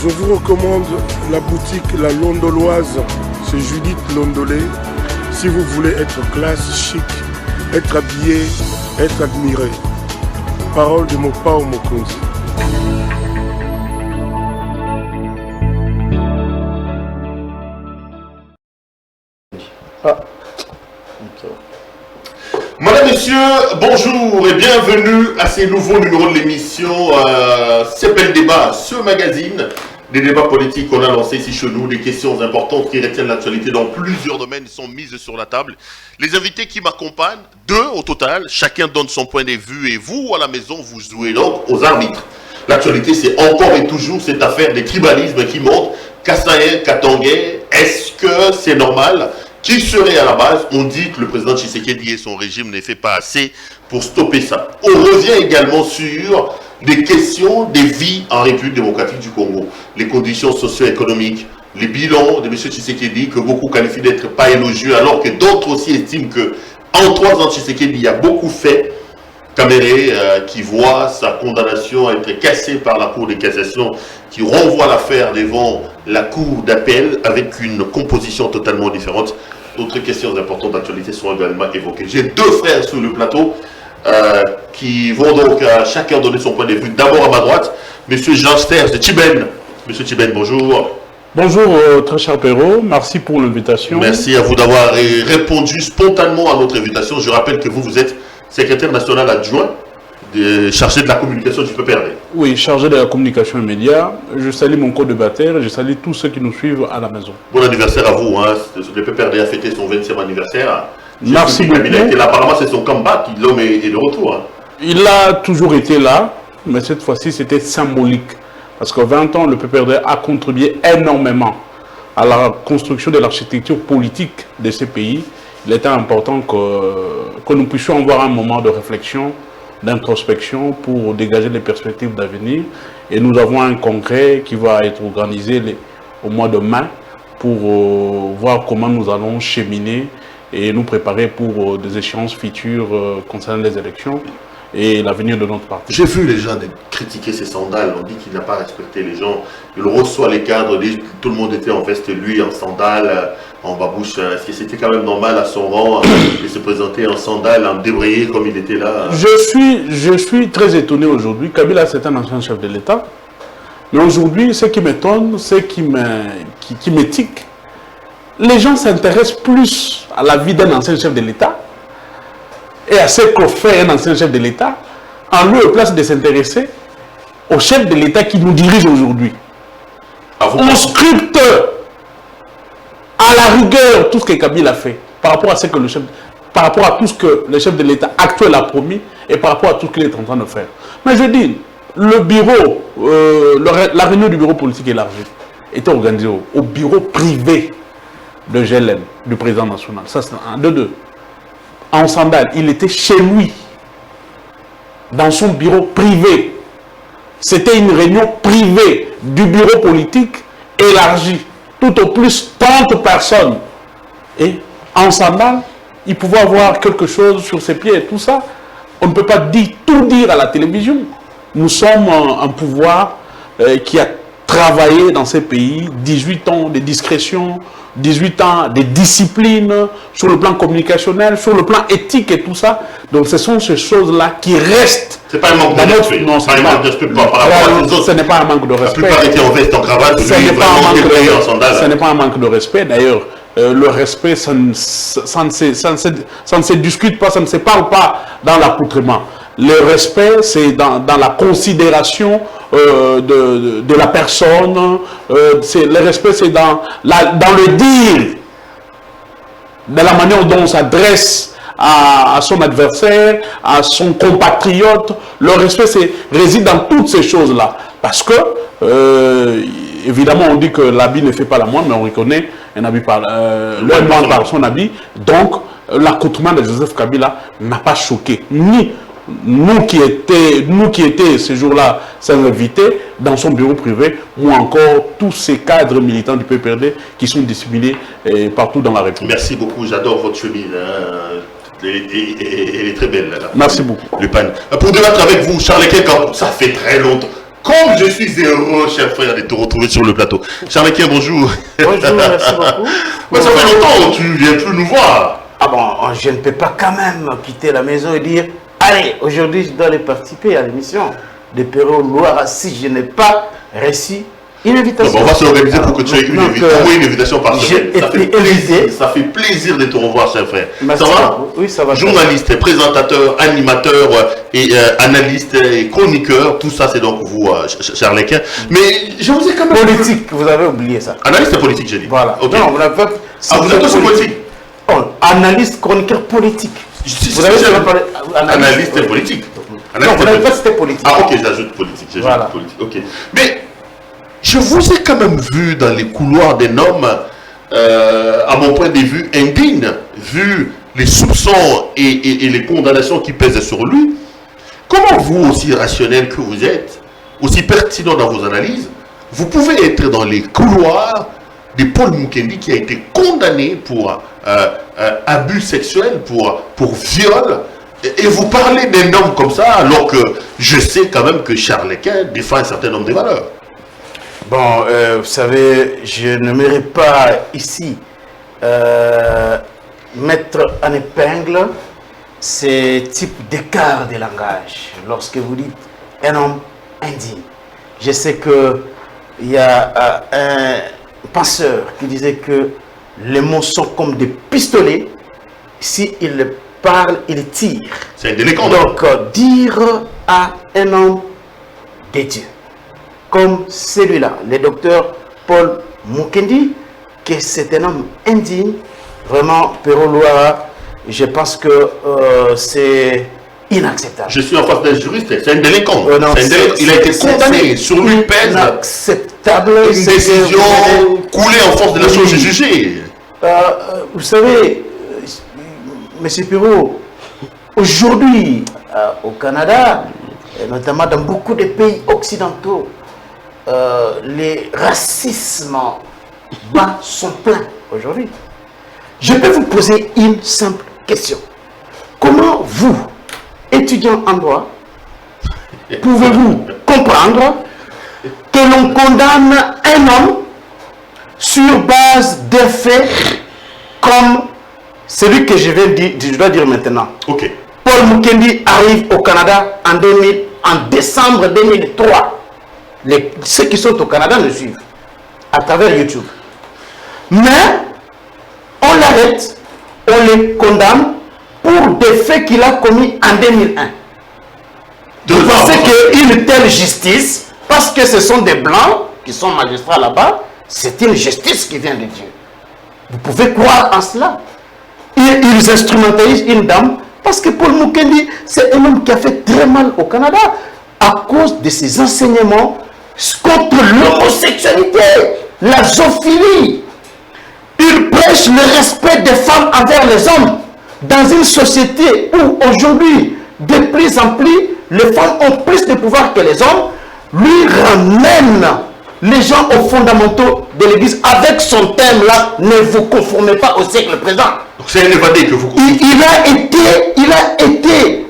Je vous recommande la boutique La Londoloise, c'est Judith Londolé. Si vous voulez être classe, chic, être habillé, être admiré. Parole de Mopao Mokonzi. Madame, Messieurs, bonjour et bienvenue à ce nouveau numéro de l'émission C'est pas le débat, ce magazine des débats politiques qu'on a lancé ici chez nous, des questions importantes qui retiennent l'actualité dans plusieurs domaines sont mises sur la table. Les invités qui m'accompagnent, 2 au total, chacun donne son point de vue et vous, à la maison, vous jouez donc aux arbitres. L'actualité, c'est encore et toujours cette affaire des tribalismes qui montent. Kassaye, Katangé, est-ce que c'est normal ? Qui serait à la base? On dit que le président Tshisekedi et son régime ne fait pas assez pour stopper ça. On revient également sur des questions des vies en République démocratique du Congo. Les conditions socio-économiques, les bilans de M. Tshisekedi que beaucoup qualifient d'être pas élogieux, alors que d'autres aussi estiment que en 3 ans Tshisekedi il y a beaucoup fait. Caméré qui voit sa condamnation être cassée par la Cour de cassation, qui renvoie l'affaire devant la Cour d'appel avec une composition totalement différente. D'autres questions importantes d'actualité sont également évoquées. J'ai 2 frères sur le plateau qui vont donc chacun donner son point de vue. D'abord à ma droite, M. Jean Sters de Tchiben. M. Tchiben, bonjour. Bonjour, très cher Perrault, merci pour l'invitation. Merci à vous d'avoir répondu spontanément à notre invitation. Je rappelle que vous êtes secrétaire national adjoint chargé de la communication du PPRD. Oui, chargé de la communication et médias. Je salue mon co-débatteur et je salue tous ceux qui nous suivent à la maison. Bon anniversaire à vous. Hein. Le PPRD a fêté son 20e anniversaire. Merci beaucoup. Apparemment, c'est son comeback. L'homme est de retour. Hein. Il a toujours été là, mais cette fois-ci, c'était symbolique. Parce que 20 ans, le PPRD a contribué énormément à la construction de l'architecture politique de ces pays. Il était important que nous puissions avoir un moment de réflexion, d'introspection pour dégager les perspectives d'avenir. Et nous avons un congrès qui va être organisé au mois de mai pour voir comment nous allons cheminer et nous préparer pour des échéances futures concernant les élections et l'avenir de notre parti. J'ai vu les gens critiquer ses sandales. On dit qu'il n'a pas respecté les gens. Il reçoit les cadres, tout le monde était en veste, lui en sandales, en babouche. Est-ce que c'était quand même normal à son rang de se présenter en sandales, en débrayé comme il était là? Je suis très étonné aujourd'hui. Kabila, c'est un ancien chef de l'État. Mais aujourd'hui, ce qui m'étonne, ce qui m'étique, les gens s'intéressent plus à la vie d'un ancien chef de l'État et à ce que fait un ancien chef de l'État, en lieu et place de s'intéresser au chef de l'État qui nous dirige aujourd'hui. On scripte à la rigueur tout ce que Kabila a fait par rapport à ce que tout ce que le chef de l'État actuel a promis et par rapport à tout ce qu'il est en train de faire. Mais je dis, le bureau, la réunion du bureau politique élargi était organisée au bureau privé de GLN, du président national. Ça, c'est un de deux. En sandales, il était chez lui, dans son bureau privé. C'était une réunion privée du bureau politique élargi, tout au plus 30 personnes. Et en sandales, il pouvait avoir quelque chose sur ses pieds et tout ça. On ne peut pas tout dire à la télévision. Nous sommes un pouvoir qui a travaillé dans ces pays 18 ans de discrétion, 18 ans de discipline sur le plan communicationnel, sur le plan éthique et tout ça. Donc ce sont ces choses-là qui restent. C'est pas un manque de respect. Non, ce n'est pas un manque de respect. La plupart étaient en veste, en cravate, ce n'est pas un manque de respect. D'ailleurs, le respect, ça ne se discute pas, ça ne se parle pas dans l'accoutrement. Le respect, c'est dans la considération de la personne. Le respect, c'est dans le dire, dans la manière dont on s'adresse à son adversaire, à son compatriote. Le respect réside dans toutes ces choses-là. Parce que, évidemment, on dit que l'habit ne fait pas la moine, mais on reconnaît un habit le moine par son habit. Donc, l'accoutrement de Joseph Kabila n'a pas choqué ni nous qui étions ce jour-là sans invités dans son bureau privé, ou encore tous ces cadres militants du PPRD qui sont disséminés partout dans la République. Merci beaucoup, j'adore votre chemise. Elle est très belle. Merci beaucoup. Le pan. Pour débattre avec vous, Charles Ekeka, ça fait très longtemps. Comme je suis heureux, cher frère, de te retrouver sur le plateau. Charles-Étienne, bonjour. Bonjour, merci beaucoup. Mais ça fait longtemps que tu ne viens plus nous voir. Ah bon, je ne peux pas quand même quitter la maison et dire allez, aujourd'hui je dois aller participer à l'émission de Perrault Loire si je n'ai pas reçu une invitation. On va s'organiser pour que tu aies une invitation par semaine. Ça fait plaisir de te revoir, cher frère. Merci ça va beaucoup. Oui, ça va. Journaliste, présentateur, animateur et analyste et chroniqueur, tout ça c'est donc vous, Charles-Étienne. Mais je vous ai quand même... Politique, vous avez oublié ça. Analyste politique, j'ai dit. Voilà. Okay. Non, vous n'avez pas... vous êtes aussi politique. Oh, analyste, chroniqueur politique. Vous avez parlé... Analyste politique. Non, vous n'avez pas cité politique. Ah ok, j'ajoute politique. Voilà. Politique. Ok. Mais... je vous ai quand même vu dans les couloirs d'un homme, à mon point de vue, indigne, vu les soupçons et les condamnations qui pèsent sur lui. Comment vous, aussi rationnel que vous êtes, aussi pertinent dans vos analyses, vous pouvez être dans les couloirs de Paul Mukendi qui a été condamné pour abus sexuel, pour viol, et vous parlez d'un homme comme ça, alors que je sais quand même que Charles-Étienne défend un certain nombre de valeurs. Bon, vous savez, je n'aimerais pas ici mettre en épingle ces types d'écart de langage lorsque vous dites un homme indigne. Je sais qu'il y a un penseur qui disait que les mots sont comme des pistolets. S'il parle, il tire. C'est indélicent. Donc, dire à un homme de Dieu comme celui-là, le docteur Paul Mukendi, que c'est un homme indigne, vraiment, Perrault Loire, je pense que c'est inacceptable. Je suis en face d'un juriste, c'est un délinquant. Non, il a été condamné, sur lui pèse inacceptable. Une décision coulée en force de la chose jugée. Vous savez, M. Perrault, aujourd'hui, au Canada, et notamment dans beaucoup de pays occidentaux, les racismes bas sont pleins aujourd'hui. Je peux vous poser une simple question. Comment vous, étudiant en droit, pouvez-vous comprendre que l'on condamne un homme sur base de faits comme celui que je dois dire maintenant? Ok. Paul Mukendi arrive au Canada en décembre 2003. Ceux qui sont au Canada le suivent à travers YouTube. Mais on l'arrête, on le condamne pour des faits qu'il a commis en 2001. Vous pensez qu'une telle justice, parce que ce sont des blancs qui sont magistrats là-bas, c'est une justice qui vient de Dieu. Vous pouvez croire en cela. Ils instrumentalisent une dame parce que Paul Mukendi, c'est un homme qui a fait très mal au Canada à cause de ses enseignements contre l'homosexualité, la zoophilie. Il prêche le respect des femmes envers les hommes dans une société où aujourd'hui, de plus en plus, les femmes ont plus de pouvoir que les hommes. Lui ramène les gens aux fondamentaux de l'Église avec son thème là, ne vous conformez pas au siècle présent. Donc c'est un évadé que vous il a été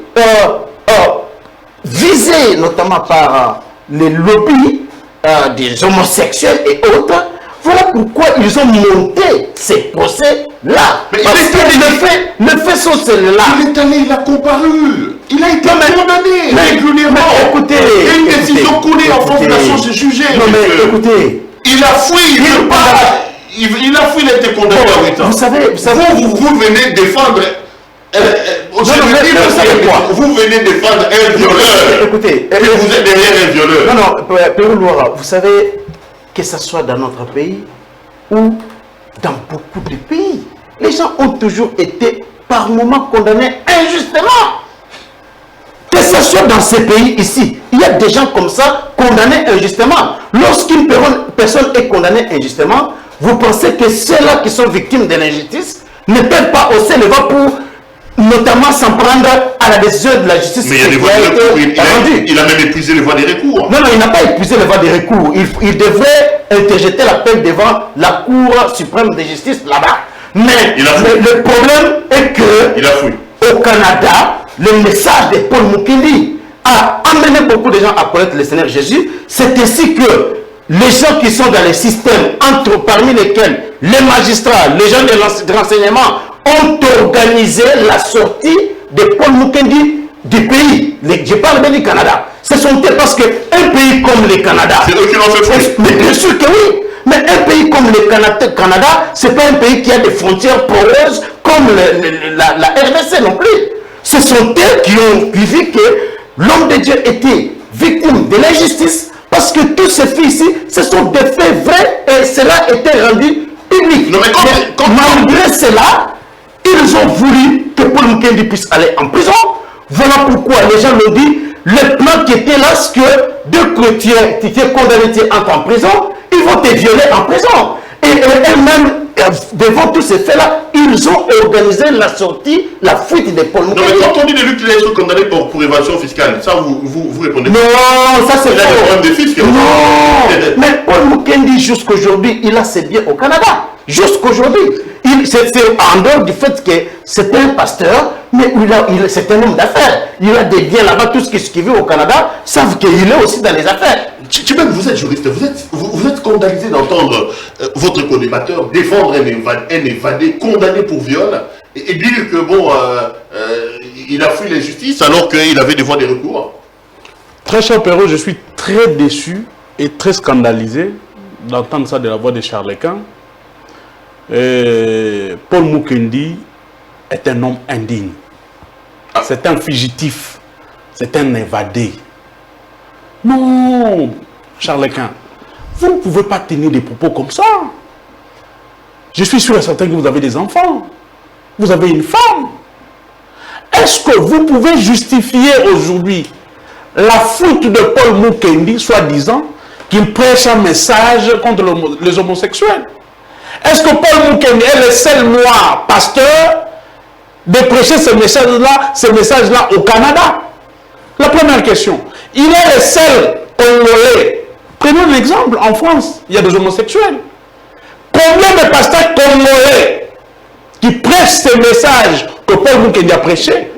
visé notamment par les lobbies des homosexuels et autres. Voilà pourquoi ils ont monté ces procès-là. Mais parce que le fait sont ceux-là. Il est allé, il a comparu. Il a été condamné régulièrement. Écoutez, il y a une décision coulée en France de la chose jugée. Non mais écoutez. Il a fui, il a fui, il a été condamné à 8 ans. Vous savez, vous venez défendre... vous venez défendre un violeur. Écoutez, et vous êtes derrière un violeur. Non, Perrault Loire, vous savez, que ce soit dans notre pays ou dans beaucoup de pays, les gens ont toujours été par moments condamnés injustement. Que ce soit dans ces pays ici, il y a des gens comme ça condamnés injustement. Lorsqu'une personne est condamnée injustement, vous pensez que ceux-là qui sont victimes de l'injustice ne peuvent pas hausser le vent pour notamment s'en prendre à la décision de la justice. Mais il y a des voies de recours. Il a même épuisé les voies des recours. Non, il n'a pas épuisé les voies des recours. Il devrait interjeter l'appel devant la Cour suprême de justice là-bas. Mais le problème est que il a fui. Au Canada, le message de Paul Mukendi a amené beaucoup de gens à connaître le Seigneur Jésus. C'est ainsi que les gens qui sont dans les systèmes, parmi lesquels les magistrats, les gens de renseignement, ont organisé la sortie de Paul Mukendi du pays. Je parle bien du Canada. Ce sont eux parce qu'un pays comme le Canada... C'est eux qui l'ont fait. Mais bien sûr que oui. Mais un pays comme le Canada, ce n'est pas un pays qui a des frontières poreuses comme la RDC non plus. Ce sont eux qui ont vu que l'homme de Dieu était victime de l'injustice parce que tous ces faits ici, ce sont des faits vrais et cela a été rendu public. Non, mais malgré cela, ils ont voulu que Paul Mukendi puisse aller en prison. Voilà pourquoi les gens l'ont dit, le plan qui était là, c'est que deux chrétiens qui étaient condamnés tu entrent en prison, ils vont te violer en prison. Et eux-mêmes, devant tous ces faits-là, ils ont organisé la sortie, la fuite de Paul Mukendi. Non, mais quand on dit de lui qu'il est condamné pour évasion fiscale, ça vous répondez. Non, ça c'est faux. Il a des problèmes de fisc. Non, mais Paul Mukendi, jusqu'aujourd'hui, il a ses biens au Canada. Jusqu'aujourd'hui. C'est en dehors du fait que c'est un pasteur, mais c'est un homme d'affaires. Il a des biens là-bas, tout ce qui vit au Canada savent qu'il est aussi dans les affaires. Chibeng, vous êtes juriste, vous êtes scandalisé d'entendre votre collimateur défendre un évadé condamné pour viol et dire que bon, il a fui la justice alors qu'il avait des voies de recours. Très cher Perrault, je suis très déçu et très scandalisé d'entendre ça de la voix de Charles-Quint. Paul Mukendi est un homme indigne. C'est un fugitif. C'est un évadé. Non, Charles-Quint, vous ne pouvez pas tenir des propos comme ça. Je suis sûr et certain que vous avez des enfants. Vous avez une femme. Est-ce que vous pouvez justifier aujourd'hui la fuite de Paul Mukendi, soi-disant, qu'il prêche un message contre les homosexuels? Est-ce que Paul Mukendi est le seul noir pasteur de prêcher ce message-là au Canada? La première question. Il est le seul Congolais. Prenons l'exemple, en France, il y a des homosexuels. Combien de pasteurs congolais qui prêchent ce message que Paul Mukendi a prêché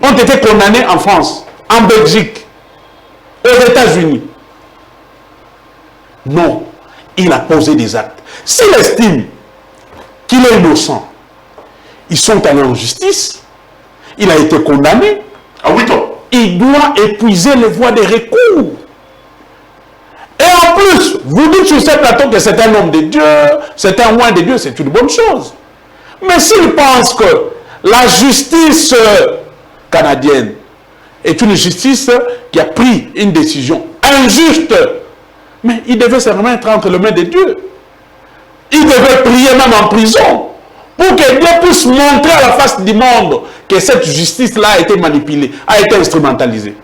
ont été condamnés en France, en Belgique, aux États-Unis? Non. Il a posé des actes. S'il estime qu'il est innocent, ils sont allés en justice, il a été condamné. À 8 ans. Il doit épuiser les voies de recours. Et en plus, vous dites sur ce plateau que c'est un homme de Dieu, c'est un roi de Dieu, c'est une bonne chose. Mais s'il pense que la justice canadienne est une justice qui a pris une décision injuste, mais il devait se remettre entre les mains de Dieu. Il devait prier même en prison pour que Dieu puisse montrer à la face du monde que cette justice-là a été manipulée, a été instrumentalisée.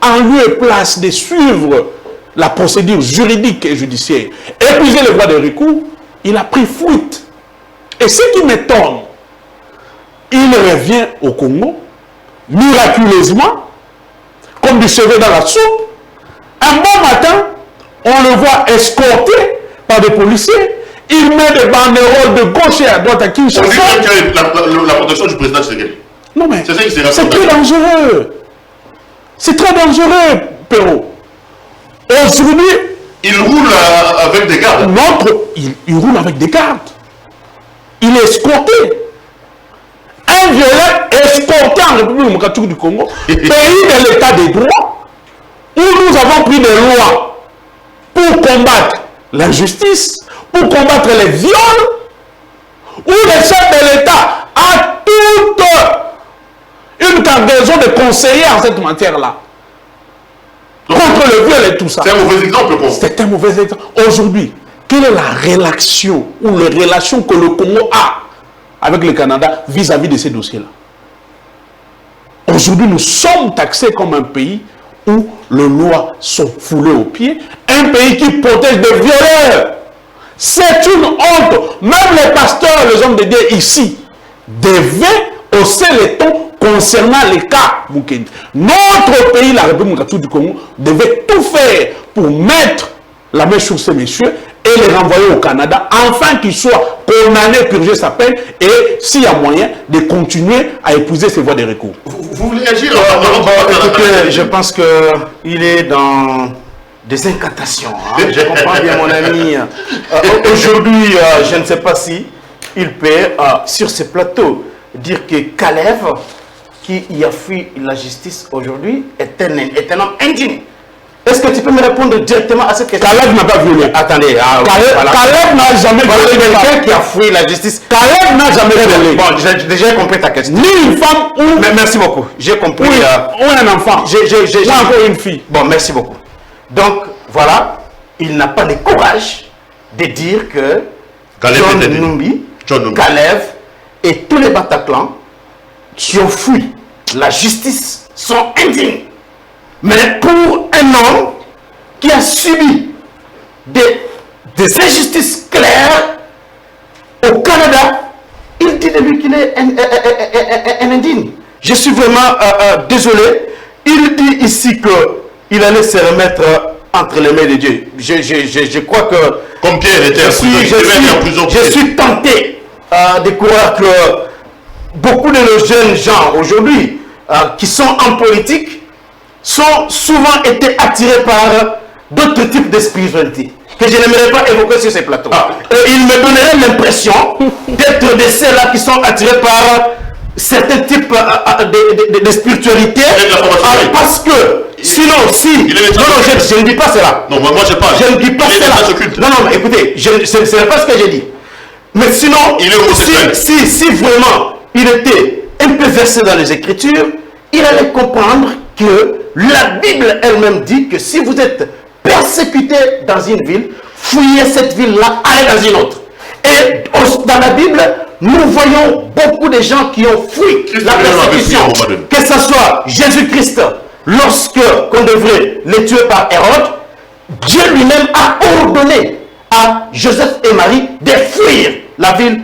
En lieu et place de suivre la procédure juridique et judiciaire, épuiser les voies de recours, il a pris fuite. Et ce qui m'étonne, il revient au Congo, miraculeusement, comme du cheveu dans la soupe. Un bon matin, on le voit escorté par des policiers. Il met des banderoles de gauche et à droite à Kinshasa. On dit même que la protection du président Tshisekedi. Non mais c'est très dangereux. C'est très dangereux, Perrault. Aujourd'hui, il roule avec des gardes. Il roule avec des gardes. Il est escorté. Un violent escorté en République démocratique du Congo, pays de l'état des droits, où nous avons pris des lois pour combattre l'injustice, pour combattre les viols, où le chef de l'État a toute une cargaison de conseillers en cette matière-là. Contre le viol et tout ça. C'est un mauvais exemple. C'est un mauvais exemple. Aujourd'hui, quelle est la relation ou les relations que le Congo a avec le Canada vis-à-vis de ces dossiers-là? Aujourd'hui, nous sommes taxés comme un pays où les lois sont foulées aux pieds, un pays qui protège des violeurs. C'est une honte. Même les pasteurs, les hommes de Dieu ici, devaient hausser les tons concernant les cas Mukendi. Notre pays, la République démocratique du Congo, devait tout faire pour mettre la main sur ces messieurs et les renvoyer au Canada, afin qu'ils soient condamnés, purger sa peine, et s'il y a moyen de continuer à épouser ces voies de recours. Vous voulez agir écoutez, je pense qu'il est dans des incantations. Hein. Je comprends bien, mon ami. Aujourd'hui, je ne sais pas si il peut, sur ce plateau, dire que Kalev, qui y a fui la justice aujourd'hui, est un homme indigne. Est-ce que tu peux me répondre directement à cette question? Kalev n'a pas violé. Attendez. Caleb n'a jamais violé. Quelqu'un qui a fui la justice. Caleb n'a jamais violé. Bon, j'ai déjà compris ta question. Ni une femme ou... Mais merci beaucoup. J'ai compris. Ou un enfant. Ou encore une fille. Bon, merci beaucoup. Donc, voilà. Il n'a pas le courage de dire que John Numbi, Kalev et tous les Bataclans qui ont fui la justice sont indignes. Mais pour un homme qui a subi des injustices claires au Canada, il dit de lui qu'il est un indigne. Je suis vraiment désolé. Il dit ici qu'il allait se remettre entre les mains de Dieu. Je crois que... Comme Pierre était en prison. Je suis tenté de croire que beaucoup de nos jeunes gens aujourd'hui qui sont en politique sont souvent été attirés par d'autres types de spiritualité que je n'aimerais pas évoquer sur ces plateaux. Il me donnerait l'impression d'être de ceux-là qui sont attirés par certains types de spiritualité, parce que sinon, si... Non, je ne dis pas cela. Non, moi je parle. Je ne dis pas cela. Non, mais écoutez, ce n'est pas ce que j'ai dit. Mais sinon, si vraiment il était un peu versé dans les Écritures, il allait comprendre que la Bible elle-même dit que si vous êtes persécuté dans une ville, fuyez cette ville-là, allez dans une autre. Et dans la Bible, nous voyons beaucoup de gens qui ont fui la persécution. Que ce soit Jésus-Christ, lorsque qu'on devrait les tuer par Hérode, Dieu lui-même a ordonné à Joseph et Marie de fuir la ville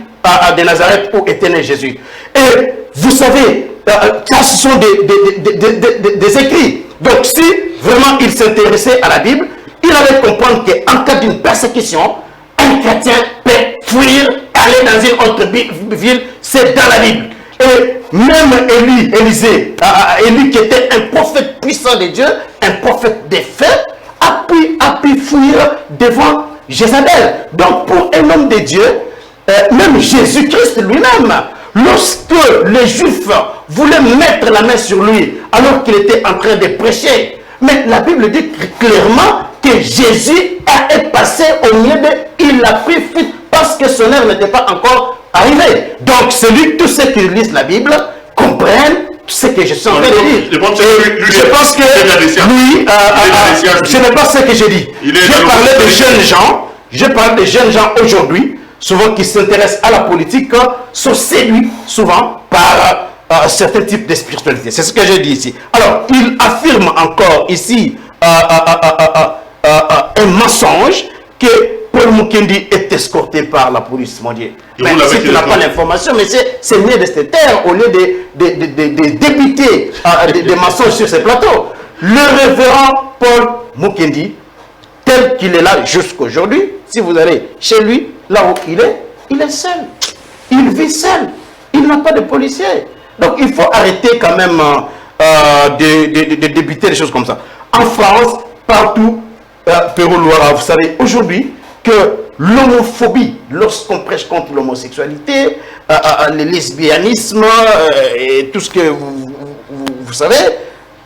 de Nazareth où était né Jésus. Et vous savez, ça ce sont des écrits. Donc si vraiment il s'intéressait à la Bible, il allait comprendre qu'en cas d'une persécution, un chrétien peut fuir, aller dans une autre ville, c'est dans la Bible. Et même Élie qui était un prophète puissant de Dieu, un prophète des faits, a pu fuir devant Jézabel. Donc pour un homme de Dieu, même Jésus-Christ lui-même, lorsque les Juifs voulaient mettre la main sur lui alors qu'il était en train de prêcher, mais la Bible dit clairement que Jésus est passé au milieu d'eux, il a pris fuite parce que son heure n'était pas encore arrivée. Donc tous ceux qui lisent la Bible comprennent ce que je suis en train de dire. Je pense que lui, ce n'est pas ce que j'ai dit. Je parlais de jeunes gens, je parle de jeunes gens aujourd'hui, souvent qui s'intéressent à la politique, sont séduits souvent par certains types de spiritualité. C'est ce que j'ai dit ici. Alors, il affirme encore ici un mensonge que Paul Mukendi est escorté par la police mondiale. Mais si tu n'as pas l'information, mais c'est mieux de se taire au lieu de débiter des mensonges sur ces plateaux. Le révérend Paul Mukendi, tel qu'il est là jusqu'aujourd'hui, si vous allez chez lui, là où il est seul. Il vit seul. Il n'a pas de policier. Donc il faut arrêter quand même de débiter des choses comme ça. En France, partout, Pérou-Loira, vous savez, aujourd'hui, que l'homophobie, lorsqu'on prêche contre l'homosexualité, le lesbianisme et tout ce que vous savez,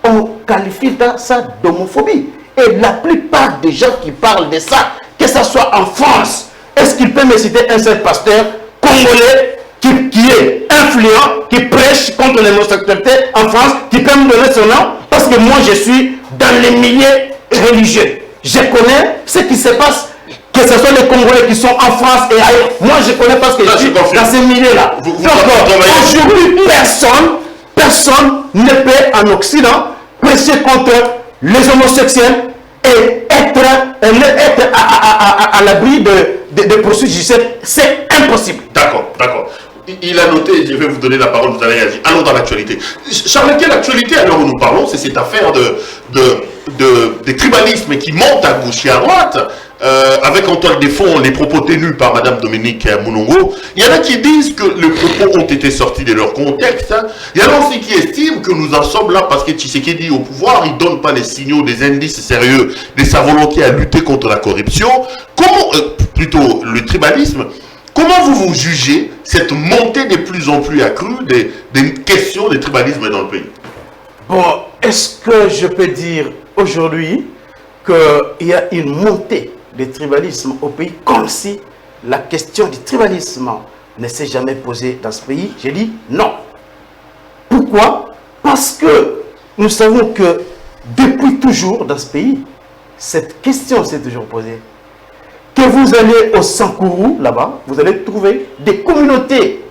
on qualifie ça d'homophobie. Et la plupart des gens qui parlent de ça, que ce soit en France, est-ce qu'il peut me citer un seul pasteur congolais qui est influent, qui prêche contre l'homosexualité en France, qui peut me donner son nom? Parce que moi, je suis dans les milieux religieux. Je connais ce qui se passe, que ce soit les Congolais qui sont en France et ailleurs. Moi, je connais parce que je suis dans ces milieux-là. Donc, aujourd'hui, personne ne peut en Occident prêcher contre les homosexuels et être à l'abri de poursuites judiciaires. C'est impossible. D'accord, d'accord. Il a noté, je vais vous donner la parole, vous allez réagir. Allons dans l'actualité. Charles, quelle actualité à l'heure où nous parlons? C'est cette affaire de tribalisme qui monte à gauche et à droite, avec en toile de fond les propos tenus par Mme Dominique Mounongo. Il y en a qui disent que les propos ont été sortis de leur contexte. Il y en a aussi qui estiment que nous en sommes là parce que Tshisekedi au pouvoir, il ne donne pas les signaux, des indices sérieux de sa volonté à lutter contre la corruption. Comment, plutôt le tribalisme, comment vous jugez cette montée de plus en plus accrue des questions de tribalisme dans le pays? Bon, est-ce que je peux dire aujourd'hui qu'il y a une montée du tribalisme au pays comme si la question du tribalisme ne s'est jamais posée dans ce pays? J'ai dit non. Pourquoi? Parce que nous savons que depuis toujours dans ce pays, cette question s'est toujours posée. Que vous allez au Sankourou, là-bas, vous allez trouver des communautés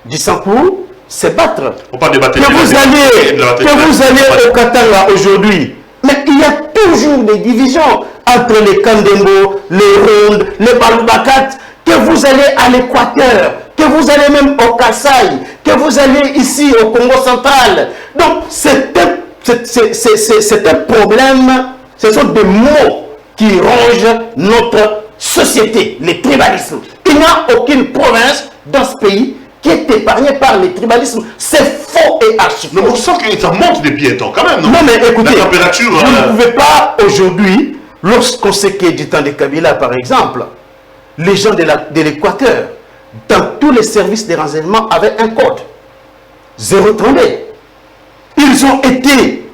du Sankourou se battre. On pas débattre. Que vous allez au Katanga aujourd'hui, mais il y a toujours des divisions entre les Kandembo, les Rondes, les Balubakat, que vous allez à l'Équateur, que vous allez même au Kasaï, que vous allez ici au Congo central. Donc c'est un problème, ce sont des mots qui rongent notre société, les tribalismes. Il n'y a aucune province dans ce pays qui est épargnée par les tribalismes. C'est faux et archi faux. Mais on sent que ça monte depuis un temps quand même, non? Non mais écoutez, la température, vous ne pouvez pas aujourd'hui, lorsqu'on sait que du temps de Kabila par exemple, les gens de l'Équateur, dans tous les services de renseignement avaient un code 032. Ils ont été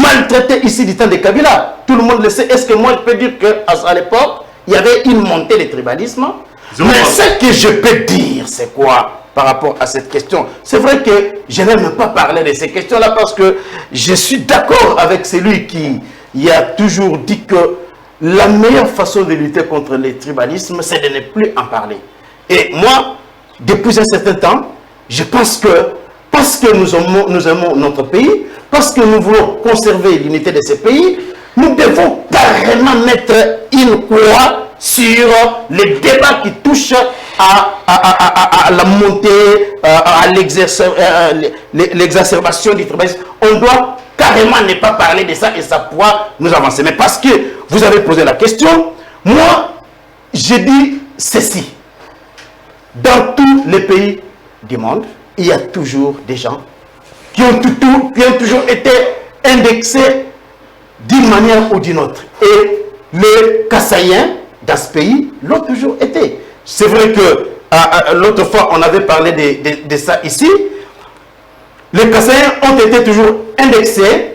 maltraités ici du temps de Kabila. Tout le monde le sait. Est-ce que moi je peux dire qu'à l'époque, il y avait une montée de tribalisme? Mais ce que je peux dire, c'est quoi par rapport à cette question? C'est vrai que je n'aime pas parler de ces questions-là parce que je suis d'accord avec celui qui a toujours dit que la meilleure façon de lutter contre les tribalismes, c'est de ne plus en parler. Et moi, depuis un certain temps, je pense que parce que nous aimons notre pays, parce que nous voulons conserver l'unité de ce pays, nous devons carrément mettre une croix sur les débats qui touchent à la montée, à l'exacerbation du tribalisme. On doit carrément ne pas parler de ça et ça pourra nous avancer. Mais parce que vous avez posé la question, moi, j'ai dit ceci. Dans tous les pays du monde, il y a toujours des gens qui ont toujours été indexés d'une manière ou d'une autre. Et les Kassaïens, dans ce pays, l'ont toujours été. C'est vrai que l'autre fois, on avait parlé de ça ici. Les Kassaïens ont été toujours indexés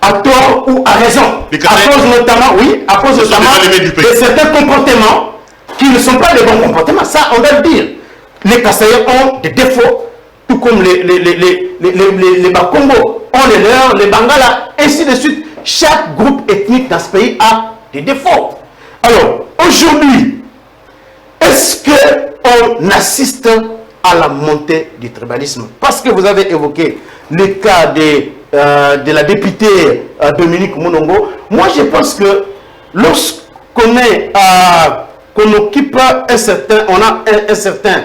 à tort ou à raison. À cause notamment, oui, à cause notamment de certains comportements qui ne sont pas des bons comportements. Ça, on doit le dire. Les Kassaïens ont des défauts, tout comme les Bakongo ont les leurs, les Bangala, ainsi de suite. Chaque groupe ethnique dans ce pays a des défauts. Alors, aujourd'hui, est-ce qu'on assiste à la montée du tribalisme? Parce que vous avez évoqué le cas de la députée Dominique Mounongo. Moi, je pense que lorsqu'on qu'on occupe un certain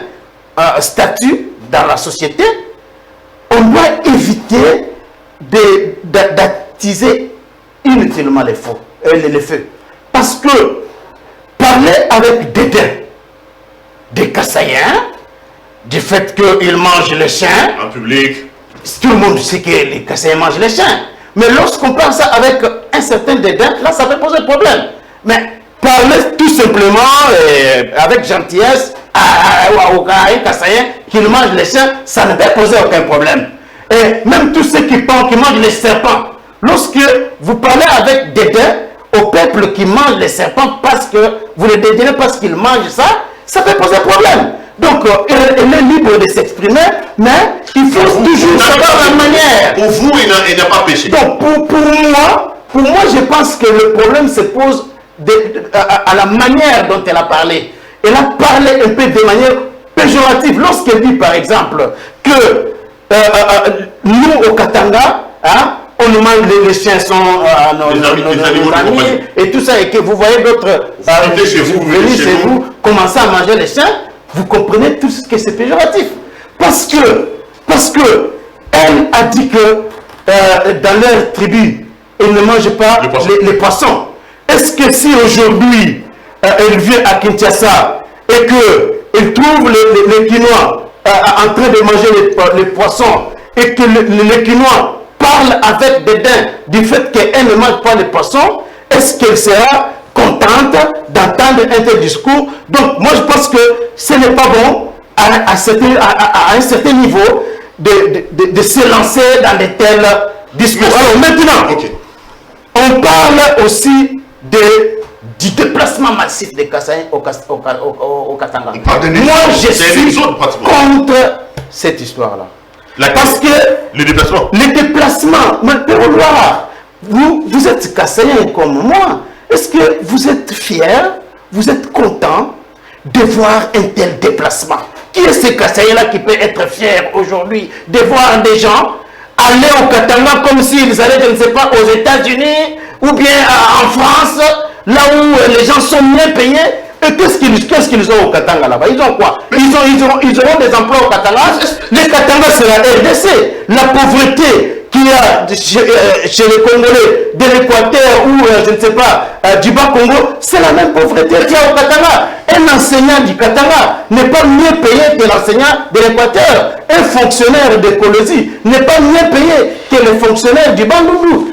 statut dans la société, on doit éviter d'attiser inutilement les feux. Parce que parler avec dédain des Kassaïens, du fait qu'ils mangent les chiens, en public, tout le monde sait que les Kassaïens mangent les chiens. Mais lorsqu'on parle ça avec un certain dédain, là ça peut poser problème. Mais parler tout simplement avec gentillesse aux Kassaïens qu'ils mangent les chiens, ça ne peut poser aucun problème. Et même tous ceux qui mangent les serpents, lorsque vous parlez avec dédain au peuple qui mange les serpents parce que vous les dédainez parce qu'ils mangent ça, ça peut poser problème. Donc, elle est libre de s'exprimer, mais il faut toujours savoir la manière. Pour vous, il n'a pas péché. Donc, pour moi, je pense que le problème se pose à la manière dont elle a parlé. Elle a parlé un peu de manière péjorative. Lorsqu'elle dit, par exemple, que nous, au Katanga, hein, on nous demande les chiens sont nos amis et tout ça, et que vous voyez d'autres venez chez vous commencer à manger les chiens. vous comprenez tout ce que c'est péjoratif. Parce que elle a dit que dans leur tribu, ils ne mangent pas les poissons. Est-ce que si aujourd'hui, elle vient à Kinshasa et qu'elle trouve les Quinois en train de manger les poissons et que les Quinois parlent avec dédain du fait qu'elle ne mange pas les poissons, est-ce qu'elle sera contente d'entendre un tel discours? Donc moi je pense que ce n'est pas bon à un certain niveau de se lancer dans de tels discours. Alors maintenant, on parle aussi du déplacement massif des Kassaïens au Katanga. Moi je suis contre cette histoire-là. Parce que le déplacement. Les déplacements, vous êtes Kassaïen comme moi. Est-ce que vous êtes fiers, vous êtes contents de voir un tel déplacement? Qui est ce Kassaïen-là qui peut être fier aujourd'hui de voir des gens aller au Katanga comme s'ils allaient, je ne sais pas, aux États-Unis ou bien en France, là où les gens sont bien payés? Et qu'est-ce qu'ils ont au Katanga là-bas? Ils ont quoi? Ils auront des emplois au Katanga. Le Katanga, c'est la RDC. La pauvreté qu'il y a chez les Congolais de l'Équateur ou, je ne sais pas, du Bas-Congo, c'est la même pauvreté qu'il y a au Katanga. Un enseignant du Katanga n'est pas mieux payé que l'enseignant de l'Équateur. Un fonctionnaire de Colosie n'est pas mieux payé que le fonctionnaire du Bandundu.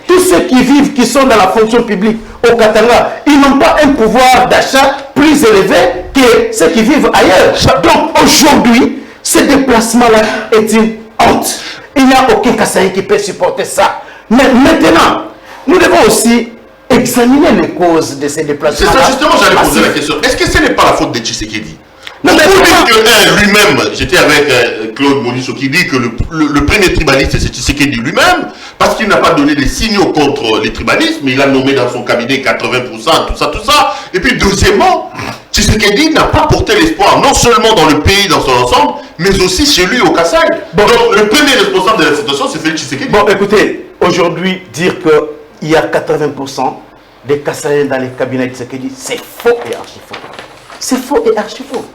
Tous ceux qui vivent, qui sont dans la fonction publique au Katanga, ils n'ont pas un pouvoir d'achat plus élevé que ceux qui vivent ailleurs. Donc aujourd'hui, ce déplacement-là est une honte. Il n'y a aucun Kassaïen qui peut supporter ça. Mais maintenant, nous devons aussi examiner les causes de ces déplacements. C'est ça, justement, j'allais poser la question. Est-ce que ce n'est pas la faute de Tshisekedi? Non, mais vous dites que lui-même, j'étais avec Claude Monisso qui dit que le premier tribaliste, c'est Tshisekedi lui-même, parce qu'il n'a pas donné des signaux contre les tribalistes, mais il a nommé dans son cabinet 80%, tout ça. Et puis deuxièmement, Tshisekedi n'a pas porté l'espoir, non seulement dans le pays dans son ensemble, mais aussi chez lui au Kassai. Bon, donc le premier responsable de la situation, c'est Félix Tshisekedi. Bon, écoutez, aujourd'hui, dire qu'il y a 80% des Kassaïens dans les cabinets de Tshisekedi, c'est faux et archi faux. C'est faux et archi faux.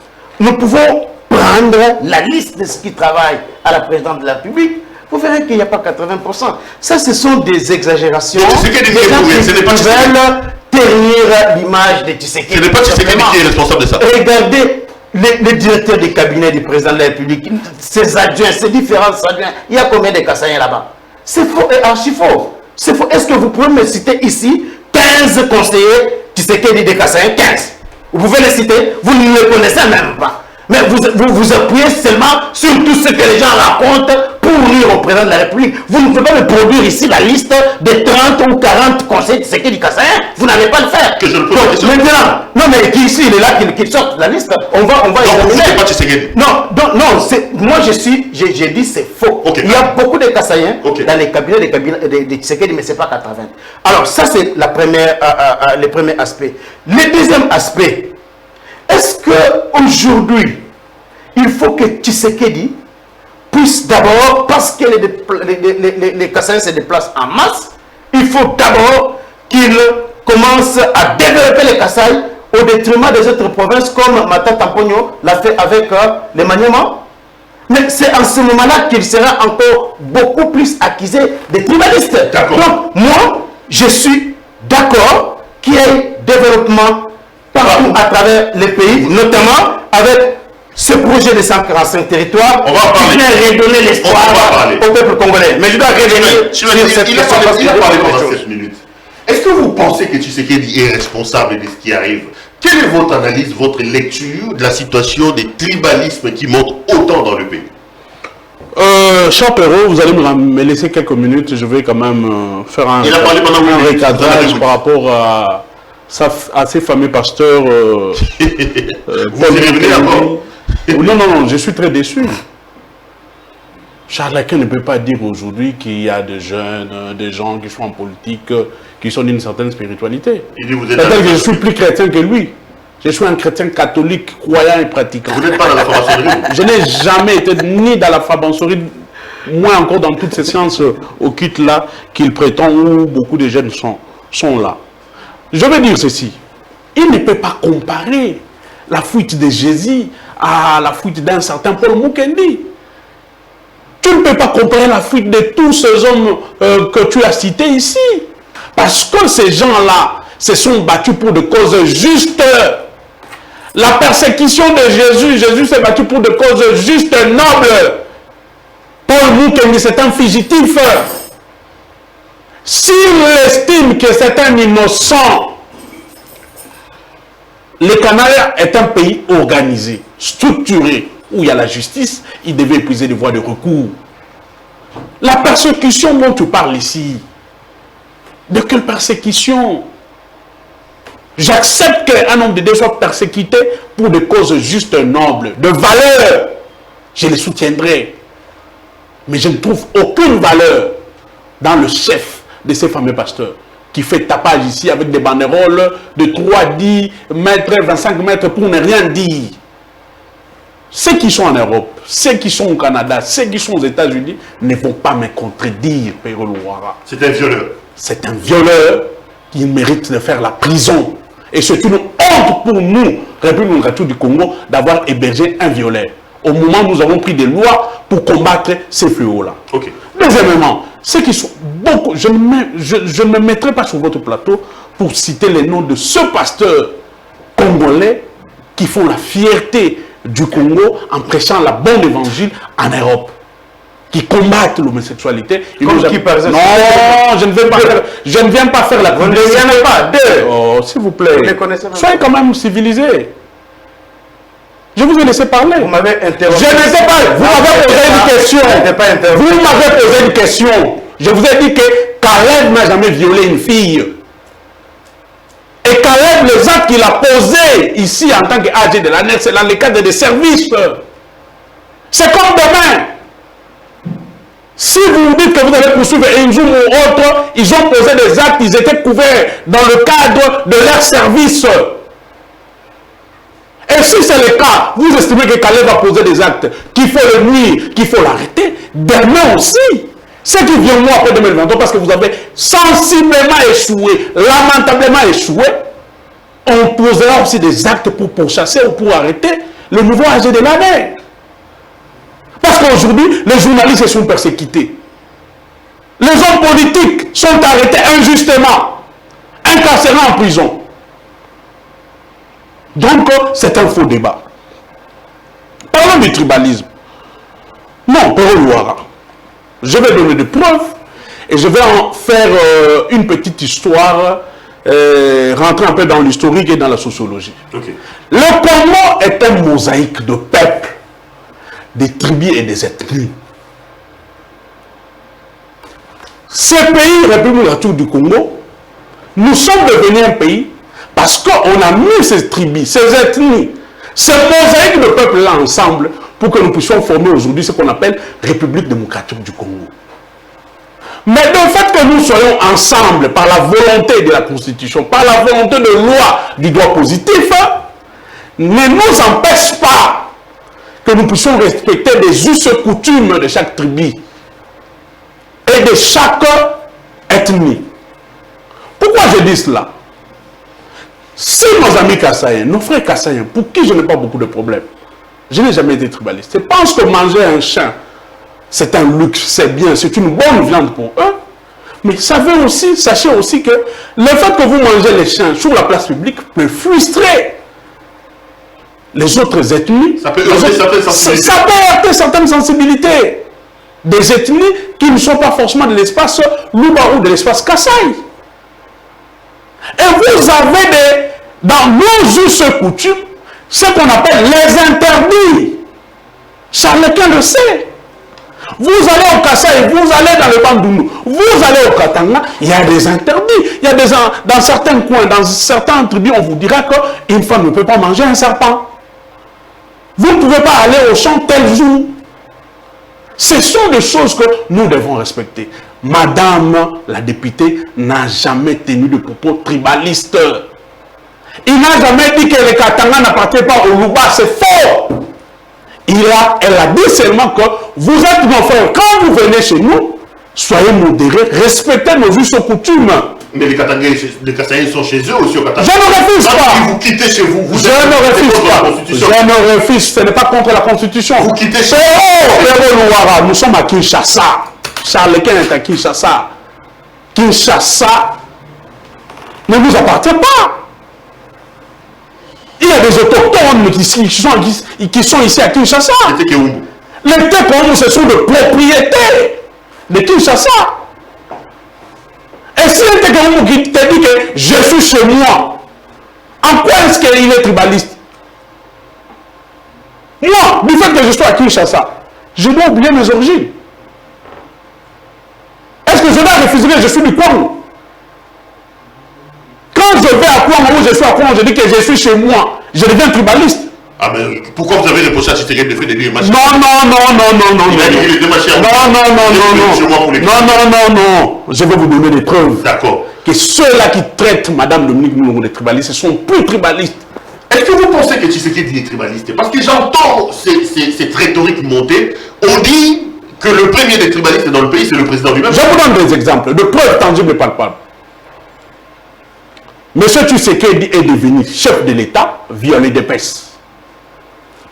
Nous pouvons prendre la liste de ceux qui travaillent à la présidence de la République. Vous verrez qu'il n'y a pas 80%. Ça, ce sont des exagérations. Ce n'est pas veulent ternir l'image de Tshisekedi. Ce n'est pas Tshisekedi qui est responsable de ça. Regardez les directeurs des cabinets du président de la République, ses adjoints, ses différents adjoints. Il y a combien de Kassaïens là-bas? C'est faux et archi faux. C'est faux. Est-ce que vous pouvez me citer ici 15 conseillers Tshisekedi de Kassaïens? 15. Vous pouvez les citer, vous ne les connaissez même pas. Mais vous appuyez seulement sur tout ce que les gens racontent pour nuire au président de la République. Vous ne pouvez pas me produire ici la liste des 30 ou 40 conseillers de sécurité du Kassaïen. Vous n'allez pas le faire. Que je le pose. Maintenant, non mais qui ici, il est là, qu'il sorte la liste. On va examiner. Pas Tshisekedi. Non, moi j'ai dit c'est faux. Okay. Il y a beaucoup de Kassaïens dans les cabinets de Tshisekedi, mais c'est pas 80. Alors ça c'est le premier aspect. Le deuxième aspect, est-ce qu'aujourd'hui, il faut que Tshisekedi puisse d'abord, parce que les Kassaïens se déplacent en masse, il faut d'abord qu'il commence à développer les Kassaïs au détriment des autres provinces, comme Mata Tampogno l'a fait avec les Maniema. Mais c'est en ce moment-là qu'il sera encore beaucoup plus accusé des tribalistes. Donc, moi, je suis d'accord qu'il y ait développement partout à travers les pays, notamment avec ce projet de 145 territoires qui vient redonner l'espoir au peuple congolais. Mais je dois revenir sur cette question parce qu'il a parlé pendant 7 minutes. Est-ce que vous pensez que Tshisekedi est responsable de ce qui arrive? Quelle est votre analyse, votre lecture de la situation des tribalismes qui montent autant dans le pays? Cher Perrault, vous allez me laisser quelques minutes, je vais quand même faire un recadrage par rapport à ces fameux pasteurs. Vous allez revenir encore? Non, je suis très déçu. Chacun ne peut pas dire aujourd'hui qu'il y a des jeunes, des gens qui sont en politique, qui sont d'une certaine spiritualité. C'est-à-dire que je suis plus chrétien que lui. Je suis un chrétien catholique, croyant et pratiquant. Vous n'êtes pas dans la franc-maçonnerie? Je n'ai jamais été ni dans la franc-maçonnerie, moins encore dans toutes ces sciences occultes-là qu'il prétend, où beaucoup de jeunes sont là. Je veux dire ceci. Il ne peut pas comparer la fuite de Jésus à la fuite d'un certain Paul Mukendi. Tu ne peux pas comparer la fuite de tous ces hommes que tu as cités ici. Parce que ces gens-là se sont battus pour des causes justes. La persécution de Jésus, Jésus s'est battu pour des causes justes, nobles. Paul Mukendi, c'est un fugitif. S'il estime que c'est un innocent, le Canada est un pays organisé, structuré, où il y a la justice, il devait épuiser les voies de recours. La persécution dont tu parles ici, de quelle persécution? J'accepte qu'un homme de Dieu soit persécuté pour des causes justes, nobles, de valeur. Je les soutiendrai. Mais je ne trouve aucune valeur dans le chef de ces fameux pasteurs qui fait tapage ici avec des banderoles de 3, 10 mètres, 25 mètres pour ne rien dire. Ceux qui sont en Europe, ceux qui sont au Canada, ceux qui sont aux États-Unis ne vont pas me contredire, Péro Louara. C'est un violeur. C'est un violeur qui mérite de faire la prison. Et c'est une honte pour nous, République du Congo, d'avoir hébergé un violeur. Au moment où nous avons pris des lois pour combattre ces fléaux-là. Okay. Deuxièmement, ceux qui sont beaucoup... Je ne me mettrai pas sur votre plateau pour citer les noms de ceux pasteurs congolais qui font la fierté du Congo en prêchant la bonne évangile en Europe, qui combattent l'homosexualité. Comme qui, par exemple? Non, je ne viens pas faire la... Vous ne les connaissez pas, deux. Oh, s'il vous plaît. Vous les connaissez pas. Soyez quand même civilisés. Je vous ai laissé parler. Vous m'avez interrompu. Je ne sais pas. Vous m'avez posé une question. Vous m'avez posé une question. Je vous ai dit que Caleb n'a jamais violé une fille. Et Caleb, les actes qu'il a posés ici en tant qu'AG de l'année, c'est dans le cadre des services. C'est comme demain. Si vous dites que vous allez poursuivre un jour ou autre, ils ont posé des actes, ils étaient couverts dans le cadre de leur service. Et si c'est le cas, vous estimez que Caleb va poser des actes, qu'il faut le nuire, qu'il faut l'arrêter, demain aussi. Ceux qui viennent moi après 2023, parce que vous avez sensiblement échoué, lamentablement échoué, on posera aussi des actes pour pourchasser ou pour arrêter le nouveau âgé de l'année. Parce qu'aujourd'hui, les journalistes sont persécutés. Les hommes politiques sont arrêtés injustement, incarcérés en prison. Donc, c'est un faux débat. Parlons du tribalisme. Non, Péro Louara. Je vais donner des preuves et je vais en faire une petite histoire, rentrer un peu dans l'historique et dans la sociologie. Okay. Le Congo est un mosaïque de peuples, des tribus et des ethnies. Ces pays, République du Congo, nous sommes devenus un pays parce qu'on a mis ces tribus, ces ethnies, ces mosaïques de peuples-là ensemble pour que nous puissions former aujourd'hui ce qu'on appelle République démocratique du Congo. Mais le fait que nous soyons ensemble par la volonté de la Constitution, par la volonté de loi du droit positif, ne nous empêche pas que nous puissions respecter les us et coutumes de chaque tribu et de chaque ethnie. Pourquoi je dis cela? Si nos amis Kassaïens, nos frères Kassaïens, pour qui je n'ai pas beaucoup de problèmes, je n'ai jamais été tribaliste. Je pense que manger un chien, c'est un luxe, c'est bien, c'est une bonne viande pour eux. Mais sachez aussi que le fait que vous mangez les chiens sur la place publique peut frustrer les autres ethnies. Ça peut heurter certaines sensibilités. Ça peut heurter certaines sensibilités des ethnies qui ne sont pas forcément de l'espace Louba ou de l'espace Kassai. Et vous avez dans nos us et coutumes ce qu'on appelle les interdits. Chacun le sait. Vous allez au Kassai, vous allez dans le Bandounou, vous allez au Katanga, il y a des interdits. Il y a dans certains coins, dans certains tribus, on vous dira qu'une femme ne peut pas manger un serpent. Vous ne pouvez pas aller au champ tel jour. Ce sont des choses que nous devons respecter. Madame la députée n'a jamais tenu de propos tribalistes. Il n'a jamais dit que le Katanga n'appartient pas au Louba, c'est faux. Elle a dit seulement que vous êtes nos frères. Quand vous venez chez nous, soyez modérés, respectez nos us et coutumes. Mais les Kassaïens sont chez eux aussi au Katanga. Je ne refuse pas. Si vous quittez chez vous, Je ne refuse pas. Je ne refuse. Ce n'est pas contre la Constitution. Vous quittez chez vous. Nous sommes à Kinshasa. Charles Quint est à Kinshasa. Kinshasa ne nous appartient pas. Il y a des autochtones qui sont ici à Kinshasa. Les Tekoumou, ce sont des propriétés de Kinshasa. Et si un Tekoumou qui te dit que je suis chez moi, en quoi est-ce qu'il est tribaliste? Moi, du fait que je suis à Kinshasa, je dois oublier mes origines. Est-ce que je dois refuser que je suis du Congo? Quand je vais à Congo ou je suis à Congo, je dis que je suis chez moi, je deviens tribaliste. Ah mais pourquoi vous avez reproché à Tshisekedi de faire des deux matchs? Non. Je vais vous donner des preuves. D'accord. Que ceux-là qui traitent Madame Dominique Moulombo de tribalistes sont plus tribalistes. Est-ce que vous pensez que Tshisekedi est tribaliste? Parce que j'entends cette rhétorique monter. On dit que le premier des tribalistes dans le pays, c'est le président lui-même. Je vous donne des exemples de preuves tangibles et palpables. Monsieur Tshisekedi est devenu chef de l'État via l'UDPS.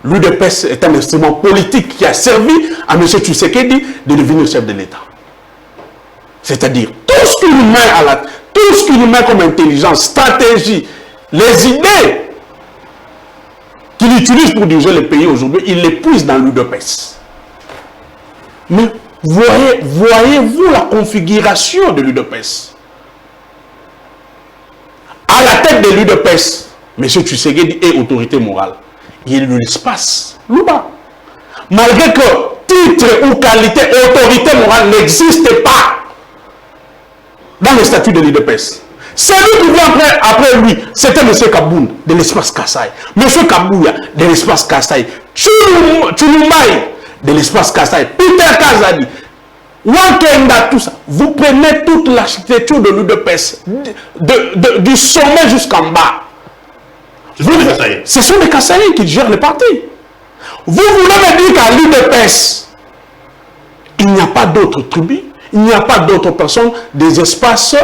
L'UDPS est un instrument politique qui a servi à M. Tshisekedi de devenir chef de l'État. C'est-à-dire, tout ce qu'il nous met comme intelligence, stratégie, les idées qu'il utilise pour diriger le pays aujourd'hui, il les puise dans l'UDPS. Mais voyez-vous la configuration de l'UDPS? À la tête de l'UDPS, M. Tshisekedi est autorité morale. Il y a de l'espace, Louba. Malgré que titre ou qualité, autorité morale n'existe pas dans le statut de l'UDPS. Celui qui vient après lui, c'était M. Kaboun de l'espace Kassai. M. Kabouya de l'espace Kassai. Chulumbaï de l'espace Kassai. Peter Kazadi. Wakenda, tout ça. Vous prenez toute l'architecture de l'UDPS, du sommet jusqu'en bas. Ce sont des Kassaïens qui gèrent le parti. Vous voulez me dire qu'à l'UDPS, il n'y a pas d'autres tribus, il n'y a pas d'autres personnes, des espaces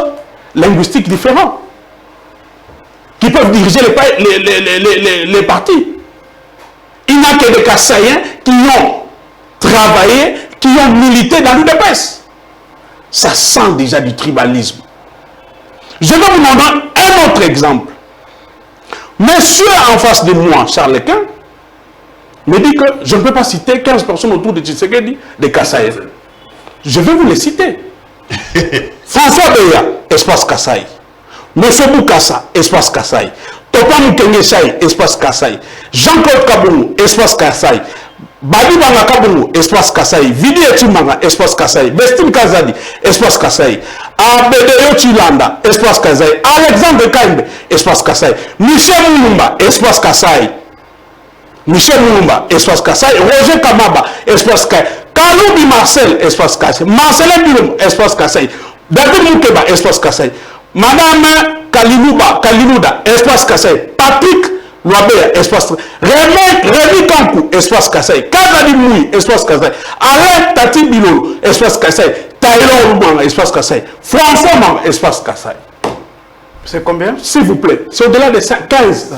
linguistiques différents qui peuvent diriger les partis. Il n'y a que des Kassaïens qui ont travaillé, qui ont milité dans l'UDPS. Ça sent déjà du tribalisme. Je vais vous donner un autre exemple. Monsieur en face de moi, Charles Quint, me dit que je ne peux pas citer 15 personnes autour de Tshisekedi, des Kassaïens. Je vais vous les citer. François Beya, espace Kassai. Monsieur Boukassa, espace Kassai. Topa Mukengesai, espace Kassai. Jean-Claude Kaboumou, espace Kassai. Badi Banga Kaboumou, espace Kassai. Vidi Etimanga, espace Kassai. Bestine Kazadi, espace Kassai. Abedeyo Chilanda, espace Kassai. Alexandre Kaimbe, espace Kassai. Michel Moulumba, espace Kassai. Michel Moulumba, espace Kassai. Roger Kamaba, espace Kassai. Kaloubi Marcel, espace Kassai. Marcelin Bilum, espace Kassai. David Moukeba, espace Kassai. Madame Kalilouda, espace Kassai. Patrick Loabeya, espace Rémi Kankou, espace Kassai. Kazadi Moui, espace Kassai. Alain Tati Bilolo, espace Kassai. Taylor Oubanga, espace Kassai. François Manga, espace Kassai. C'est combien? S'il vous plaît, c'est au-delà de 15.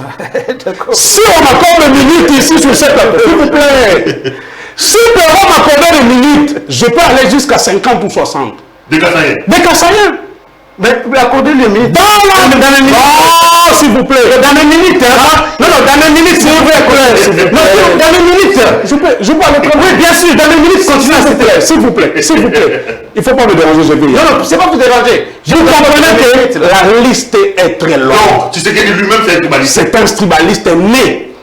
Si on m'accorde des minutes ici sur cette table, s'il vous plaît. Si on m'accorde des minutes, je peux aller jusqu'à 50 ou 60. Des Kassaïens. Des Kassaïens. Mais accorder les minutes. Dans les minutes. Oh, s'il vous plaît. Dans les minutes. Non, dans les minutes, s'il vous plaît. Non, dans les minutes. Je peux aller prendre. Oui, bien sûr, dans les minutes, continuez, s'il vous plaît. S'il vous plaît. Il ne faut pas me déranger, je vais. Non, c'est pas vous déranger. Vous comprenez que la liste est très longue. Non, tu sais qu'il lui-même, c'est un tribaliste. C'est un tribaliste né.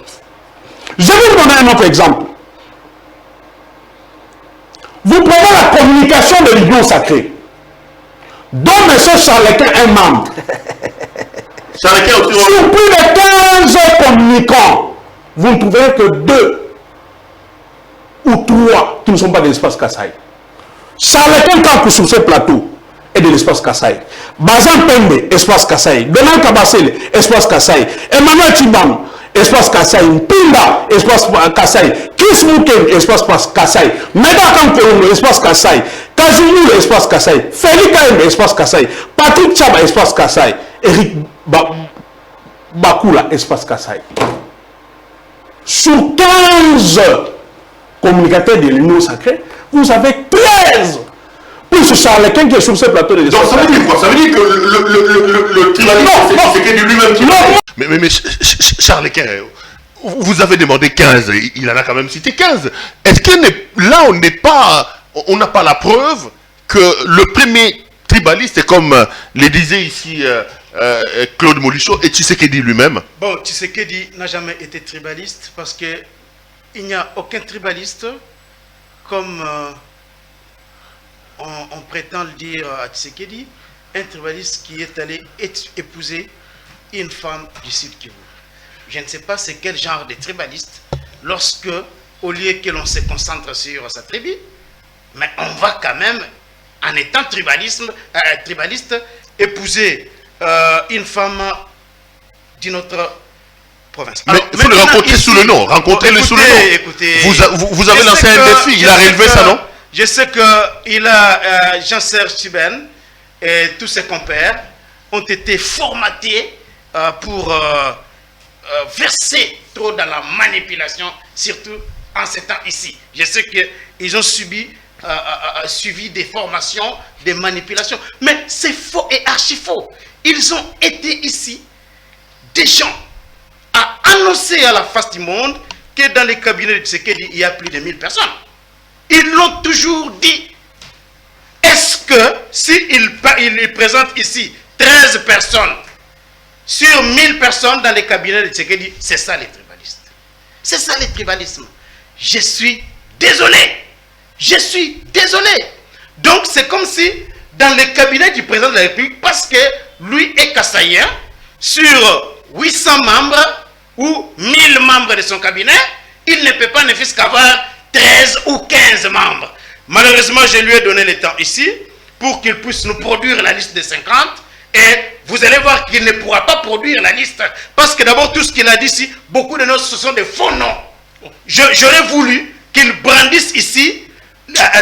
Je vais vous donner un autre exemple. Vous prenez la communication de l'Union sacrée, dont M. Charles Quint est membre. Charles Quint aussi. Sur plus de 15 communicants, vous ne trouverez que 2 ou 3 qui ne sont pas de l'espace Kassai. Charles Quint, quand sur ce plateau, est de l'espace Kassai. Bazan Pembe, espace Kassai. Donald Kabasele, espace Kassai. Emmanuel Tibam, espace Kassai, Mpimba, espace Kassai, Chris Mouken, espace Kassai, Medakam Kolombo, espace Kassai, Kazumou, espace Kassai, Félix Kaim, espace Kassai, Patrick Chaba, espace Kassai, Eric Bakula, espace Kassai. Sur 15 communicateurs de l'Union sacrée, vous avez 13. Plus Charles Quint qui est sur ce plateau de donc ça veut dire quoi? Ça veut dire que le tribalisme, c'est que lui-même qui... Mais Charles Quint, vous avez demandé 15, il en a quand même cité 15. Est-ce que là, on n'a pas la preuve que le premier tribaliste, comme le disait ici Claude Molichon, et Tshisekedi lui-même? Bon, Tshisekedi n'a jamais été tribaliste parce qu'il n'y a aucun tribaliste comme on prétend le dire à Tshisekedi, un tribaliste qui est allé épouser une femme du Sud Kivu. Je ne sais pas c'est quel genre de tribaliste lorsque, au lieu que l'on se concentre sur sa tribu, mais on va quand même, en étant tribaliste, épouser une femme d'une autre province. Mais il faut le rencontrer sous le nom. Rencontrez-le sous le nom. Écoutez, vous avez lancé un défi. Il a relevé ça, non? Je sais qu'il a Jean-Serge Chiben et tous ses compères ont été formatés pour verser trop dans la manipulation, surtout en ces temps ici. Je sais qu'ils ont suivi des formations, des manipulations. Mais c'est faux et archi faux. Ils ont été ici des gens à annoncer à la face du monde que dans les cabinets de Tshisekedi, il y a plus de 1000 personnes. Ils l'ont toujours dit. Est-ce que s'il présente ici 13 personnes sur 1000 personnes dans les cabinets de Tshisekedi, c'est ça les tribalistes. C'est ça les tribalismes. Je suis désolé. Je suis désolé. Donc c'est comme si dans le cabinet du président de la République, parce que lui est kassaïen, sur 800 membres ou 1000 membres de son cabinet, il ne peut pas ne fût-ce qu'avoir 13 ou 15 membres. Malheureusement, je lui ai donné le temps ici pour qu'il puisse nous produire la liste des 50 et vous allez voir qu'il ne pourra pas produire la liste parce que d'abord tout ce qu'il a dit ici, beaucoup de nos ce sont des faux noms. J'aurais voulu qu'il brandisse ici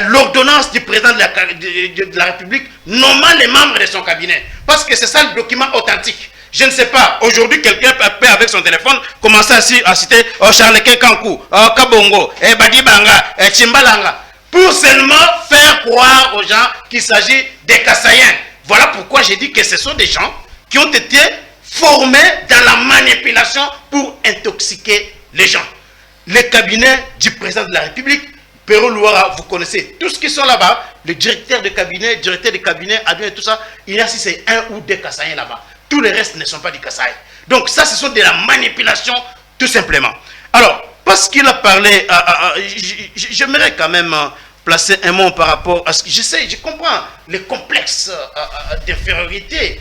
l'ordonnance du président de la République nommant les membres de son cabinet parce que c'est ça le document authentique. Je ne sais pas, aujourd'hui quelqu'un peut avec son téléphone commencer à citer Charles Kankou, Kabongo, Badi Banga, Chimbalanga, pour seulement faire croire aux gens qu'il s'agit des Kassaïens. Voilà pourquoi j'ai dit que ce sont des gens qui ont été formés dans la manipulation pour intoxiquer les gens. Les cabinets du président de la République, Perrault Louara, vous connaissez tous qui sont là-bas, le directeur de cabinet, adjoint et tout ça, il y a si c'est un ou deux Kassaïens là-bas. Tous les restes ne sont pas du Kassai. Donc ça, ce sont de la manipulation, tout simplement. Alors, parce qu'il a parlé, j'aimerais quand même placer un mot par rapport à ce que je comprends les complexes d'infériorité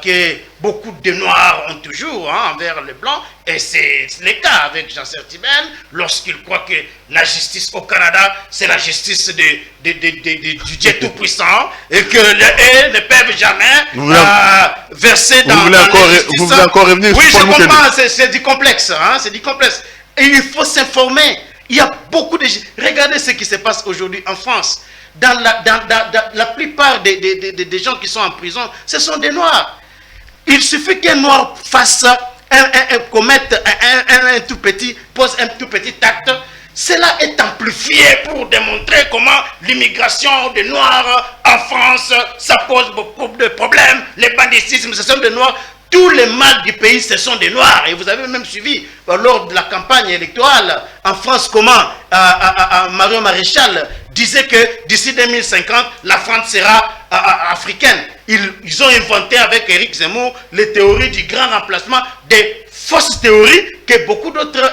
que beaucoup de Noirs ont toujours envers les Blancs, et c'est le cas avec Jean-Serge Tiben, lorsqu'il croit que la justice au Canada, c'est la justice du Dieu Tout-Puissant, et que les haies ne peuvent jamais verser dans la justice. Vous voulez encore revenir sur Paul Moukene? Oui, je comprends, c'est du complexe, c'est du complexe. Et il faut s'informer. Il y a beaucoup de... Regardez ce qui se passe aujourd'hui en France. Dans la plupart des gens qui sont en prison, ce sont des Noirs. Il suffit qu'un Noir commette pose un tout petit acte. Cela est amplifié pour démontrer comment l'immigration des Noirs en France, ça pose beaucoup de problèmes. Les banditismes, ce sont des Noirs. Tous les mal du pays, ce sont des Noirs. Et vous avez même suivi lors de la campagne électorale en France comment Marion Maréchal disait que d'ici 2050, la France sera africaine. Ils ont inventé avec Éric Zemmour les théories du grand remplacement, des fausses théories que beaucoup d'autres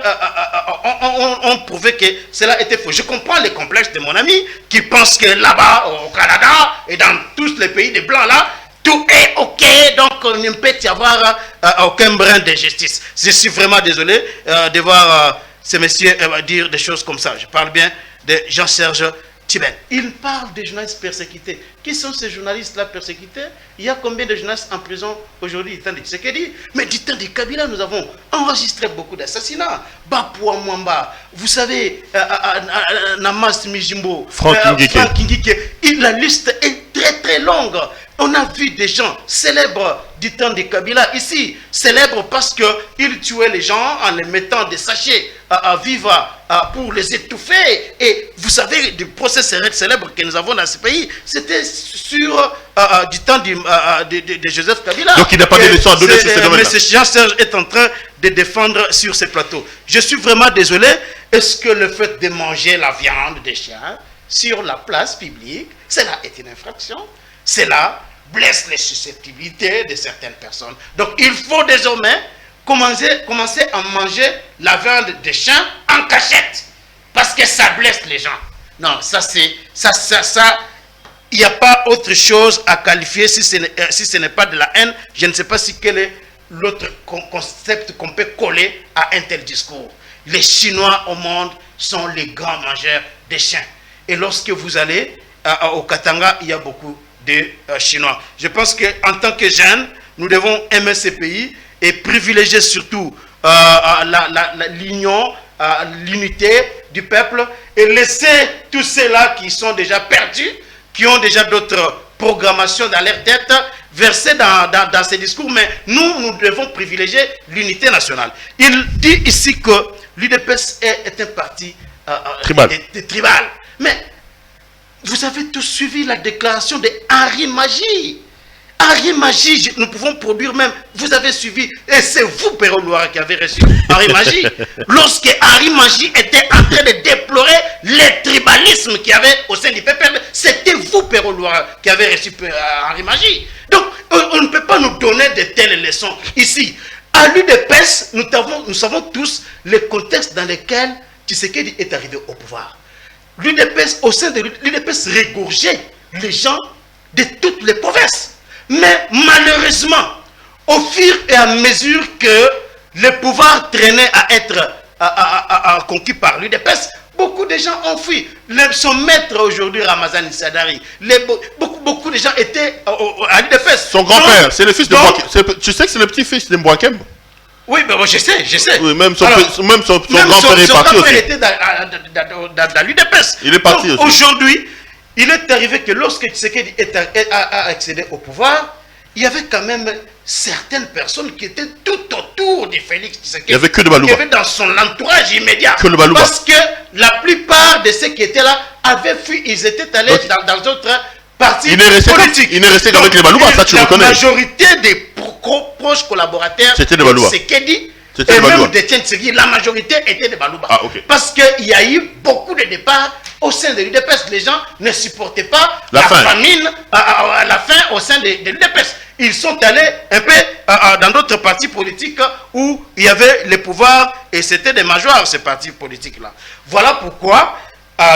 ont prouvé que cela était faux. Je comprends les complexes de mon ami qui pense que là-bas, au Canada et dans tous les pays des Blancs là, tout est OK, donc il ne peut y avoir aucun brin d'injustice. Je suis vraiment désolé de voir ces messieurs dire des choses comme ça. Je parle bien de Jean-Serge Tibet. Il parle des journalistes persécutés. Qui sont ces journalistes-là persécutés? Il y a combien de journalistes en prison aujourd'hui du temps de Tshisekedi? Mais du temps de Kabila, nous avons enregistré beaucoup d'assassinats. Bapoua Mwamba, vous savez, Namas Mijimbo, Franck Ngike. La liste est très très longue. On a vu des gens célèbres du temps de Kabila ici, célèbres parce qu'ils tuaient les gens en les mettant des sachets à vivre pour les étouffer. Et vous savez, du procès célèbre que nous avons dans ce pays, c'était sur du temps de Joseph Kabila. Donc il n'a pas de leçons à donner sur ce domaine-là. M. Jean-Serge est en train de défendre sur ce plateau. Je suis vraiment désolé. Est-ce que le fait de manger la viande des chiens sur la place publique, cela est une infraction? Cela blesse les susceptibilités de certaines personnes. Donc il faut désormais commencer à manger la viande des chiens en cachette. Parce que ça blesse les gens. Non, ça c'est... il n'y a pas autre chose à qualifier si ce n'est pas de la haine. Je ne sais pas si quel est l'autre concept qu'on peut coller à un tel discours. Les Chinois au monde sont les grands mangeurs des chiens. Et lorsque vous allez au Katanga, il y a beaucoup de Chinois. Je pense qu'en tant que jeunes, nous devons aimer ces pays et privilégier surtout l'union, l'unité du peuple et laisser tous ceux-là qui sont déjà perdus, qui ont déjà d'autres programmations dans leur tête, verser dans ces discours. Mais nous devons privilégier l'unité nationale. Il dit ici que l'UDPS est un parti tribal. Mais vous avez tous suivi la déclaration de Henri Magie. Henri Magie, nous pouvons produire même, vous avez suivi, et c'est vous, Péro Loira, qui avez reçu Henri Magie. Lorsque Henri Magie était en train de déplorer les tribalismes qu'il y avait au sein du PPRD, c'était vous, Péro Loira, qui avez reçu Henri Magie. Donc, on ne peut pas nous donner de telles leçons ici. À l'UDPS, nous savons tous le contexte dans lequel Tshisekedi est arrivé au pouvoir. L'UDPS, au sein de l'UDPS, régorgeait les gens de toutes les provinces. Mais malheureusement, au fur et à mesure que le pouvoir traînait à être conquis par l'UDPS, beaucoup de gens ont fui. Son maître aujourd'hui, Ramazan Sadari, beaucoup de gens étaient à l'UDPS. Son grand-père, c'est le fils de Mbouakem. Tu sais que c'est le petit-fils de Mbouakem? Oui, ben je sais. Oui, même son grand-père est parti aussi. Il était dans l'UDPS. Il est parti aussi. Aujourd'hui, il est arrivé que lorsque Tshisekedi a accédé au pouvoir, il y avait quand même certaines personnes qui étaient tout autour de Félix Tshisekedi. Il n'y avait que de Balouba. Il y avait dans son entourage immédiat. Que le Balouba. Parce que la plupart de ceux qui étaient là avaient fui, ils étaient allés dans d'autres partis politiques. Il n'est resté qu'avec les Balouba, ça tu reconnais. La majorité des proches collaborateurs c'était de Balouba. Tshisekedi et même de Tshisekedi, la majorité était de Balouba. Ah, okay. Parce qu'il y a eu beaucoup de départs au sein de l'UDPS. Les gens ne supportaient pas la famine, la faim au sein de l'UDPS. Ils sont allés un peu dans d'autres partis politiques où il y avait le pouvoir et c'était des majors, ces partis politiques-là. Voilà pourquoi,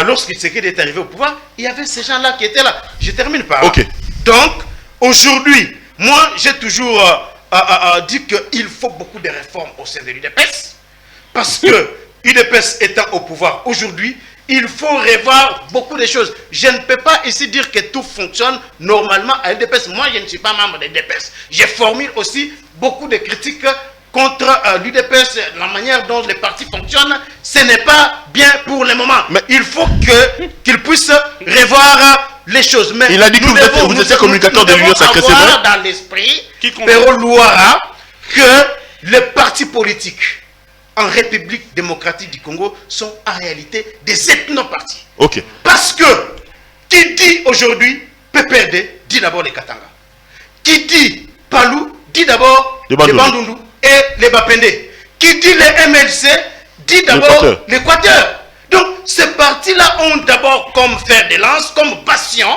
lorsque Tshisekedi est arrivé au pouvoir, il y avait ces gens-là qui étaient là. Je termine par là. Okay. Donc, aujourd'hui, moi, j'ai toujours dit qu'il faut beaucoup de réformes au sein de l'UDPS. Parce que l'UDPS étant au pouvoir aujourd'hui, il faut revoir beaucoup de choses. Je ne peux pas ici dire que tout fonctionne normalement à l'UDPS. Moi, je ne suis pas membre de l'UDPS. Je formule aussi beaucoup de critiques contre l'UDPS, la manière dont les partis fonctionnent. Ce n'est pas bien pour le moment. Mais il faut qu'ils puissent revoir les choses. Mais il a dit que vous étiez communicateur de l'Union sacrée, c'est vrai? Dans l'esprit, Péro Loira, que les partis politiques en République démocratique du Congo sont en réalité des ethnopartis. Ok. Parce que qui dit aujourd'hui PPRD dit d'abord les Katanga. Qui dit Palou dit d'abord les Bandundu et les Bapende. Qui dit les MLC dit d'abord l'Équateur. Donc ces partis-là ont d'abord comme fer de lance, comme bastion,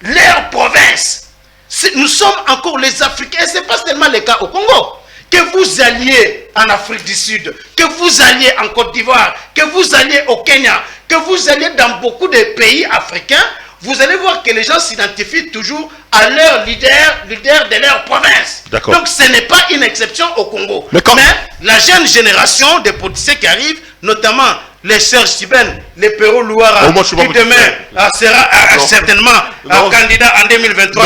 leur province. Nous sommes encore les Africains, et ce n'est pas seulement le cas au Congo. Que vous alliez en Afrique du Sud, que vous alliez en Côte d'Ivoire, que vous alliez au Kenya, que vous alliez dans beaucoup de pays africains, vous allez voir que les gens s'identifient toujours à leur leader de leur province. Donc ce n'est pas une exception au Congo. Mais la jeune génération des politiciens qui arrivent, notamment les Serge Siben, les Perrault Louara, qui demain sera certainement un candidat en 2023.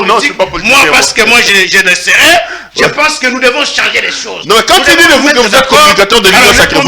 Non, c'est pas politique. Moi, parce que moi, je le serai, je pense que nous devons changer les choses. Non, mais quand tu dis de vous que vous êtes communicateur de l'Union sacrée,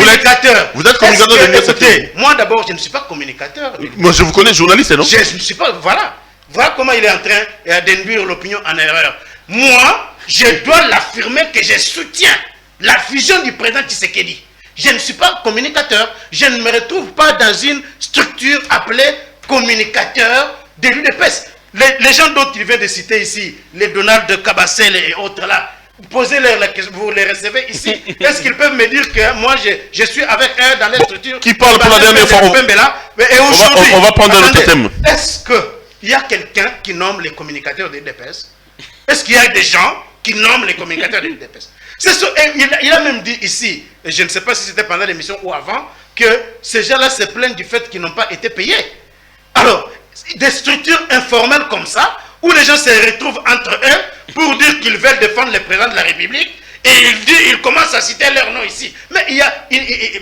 vous êtes communicateur de l'Union sacrée. Moi, d'abord, je ne suis pas communicateur. Moi, je vous connais journaliste, non? Je ne suis pas, voilà. Voilà comment il est en train d'induire l'opinion en erreur. Moi, je dois l'affirmer que je soutiens la fusion du président Tshisekedi. Je ne suis pas communicateur. Je ne me retrouve pas dans une structure appelée communicateur de l'UDPS. Les gens dont il vient de citer ici, les Donald Kabasel et autres là, posez-leur la question, vous les recevez ici. Est-ce qu'ils peuvent me dire que moi je suis avec eux dans les structures qui parle pour la dernière fois? On va prendre un autre thème. Est-ce qu'il y a quelqu'un qui nomme les communicateurs de l'UDPS? Est-ce qu'il y a des gens qui nomment les communicateurs de l'UDPS? Il a même dit ici, et je ne sais pas si c'était pendant l'émission ou avant, que ces gens-là se plaignent du fait qu'ils n'ont pas été payés. Alors, des structures informelles comme ça, où les gens se retrouvent entre eux pour dire qu'ils veulent défendre le président de la République, et il commence à citer leur nom ici. Mais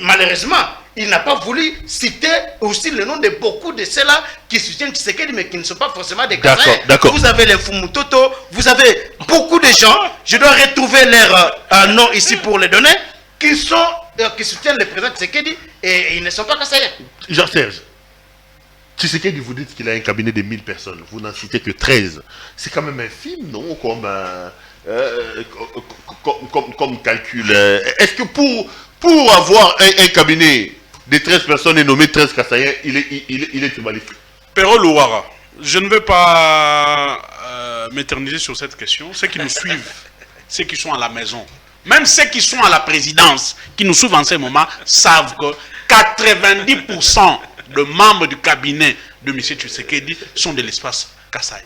malheureusement, il n'a pas voulu citer aussi le nom de beaucoup de ceux-là qui soutiennent Tshisekedi, mais qui ne sont pas forcément des Kasaïs. Vous avez les Fumutoto, vous avez beaucoup de gens, je dois retrouver leur nom ici pour les donner, qui soutiennent le président Tshisekedi, et ils ne sont pas Kasaïs. Jean-Serge, Tshisekedi, vous dites qu'il a un cabinet de 1000 personnes, vous n'en citez que 13. C'est quand même infime, non? Comme calcul. Est-ce que pour avoir un cabinet de 13 personnes et nommer 13 Kassaïens, il est maléfique? Perrault Louara, je ne veux pas m'éterniser sur cette question. Ceux qui nous suivent, ceux qui sont à la maison, même ceux qui sont à la présidence, qui nous suivent en ce moment, savent que 90% de membres du cabinet de M. Tshisekedi sont de l'espace Kasaï.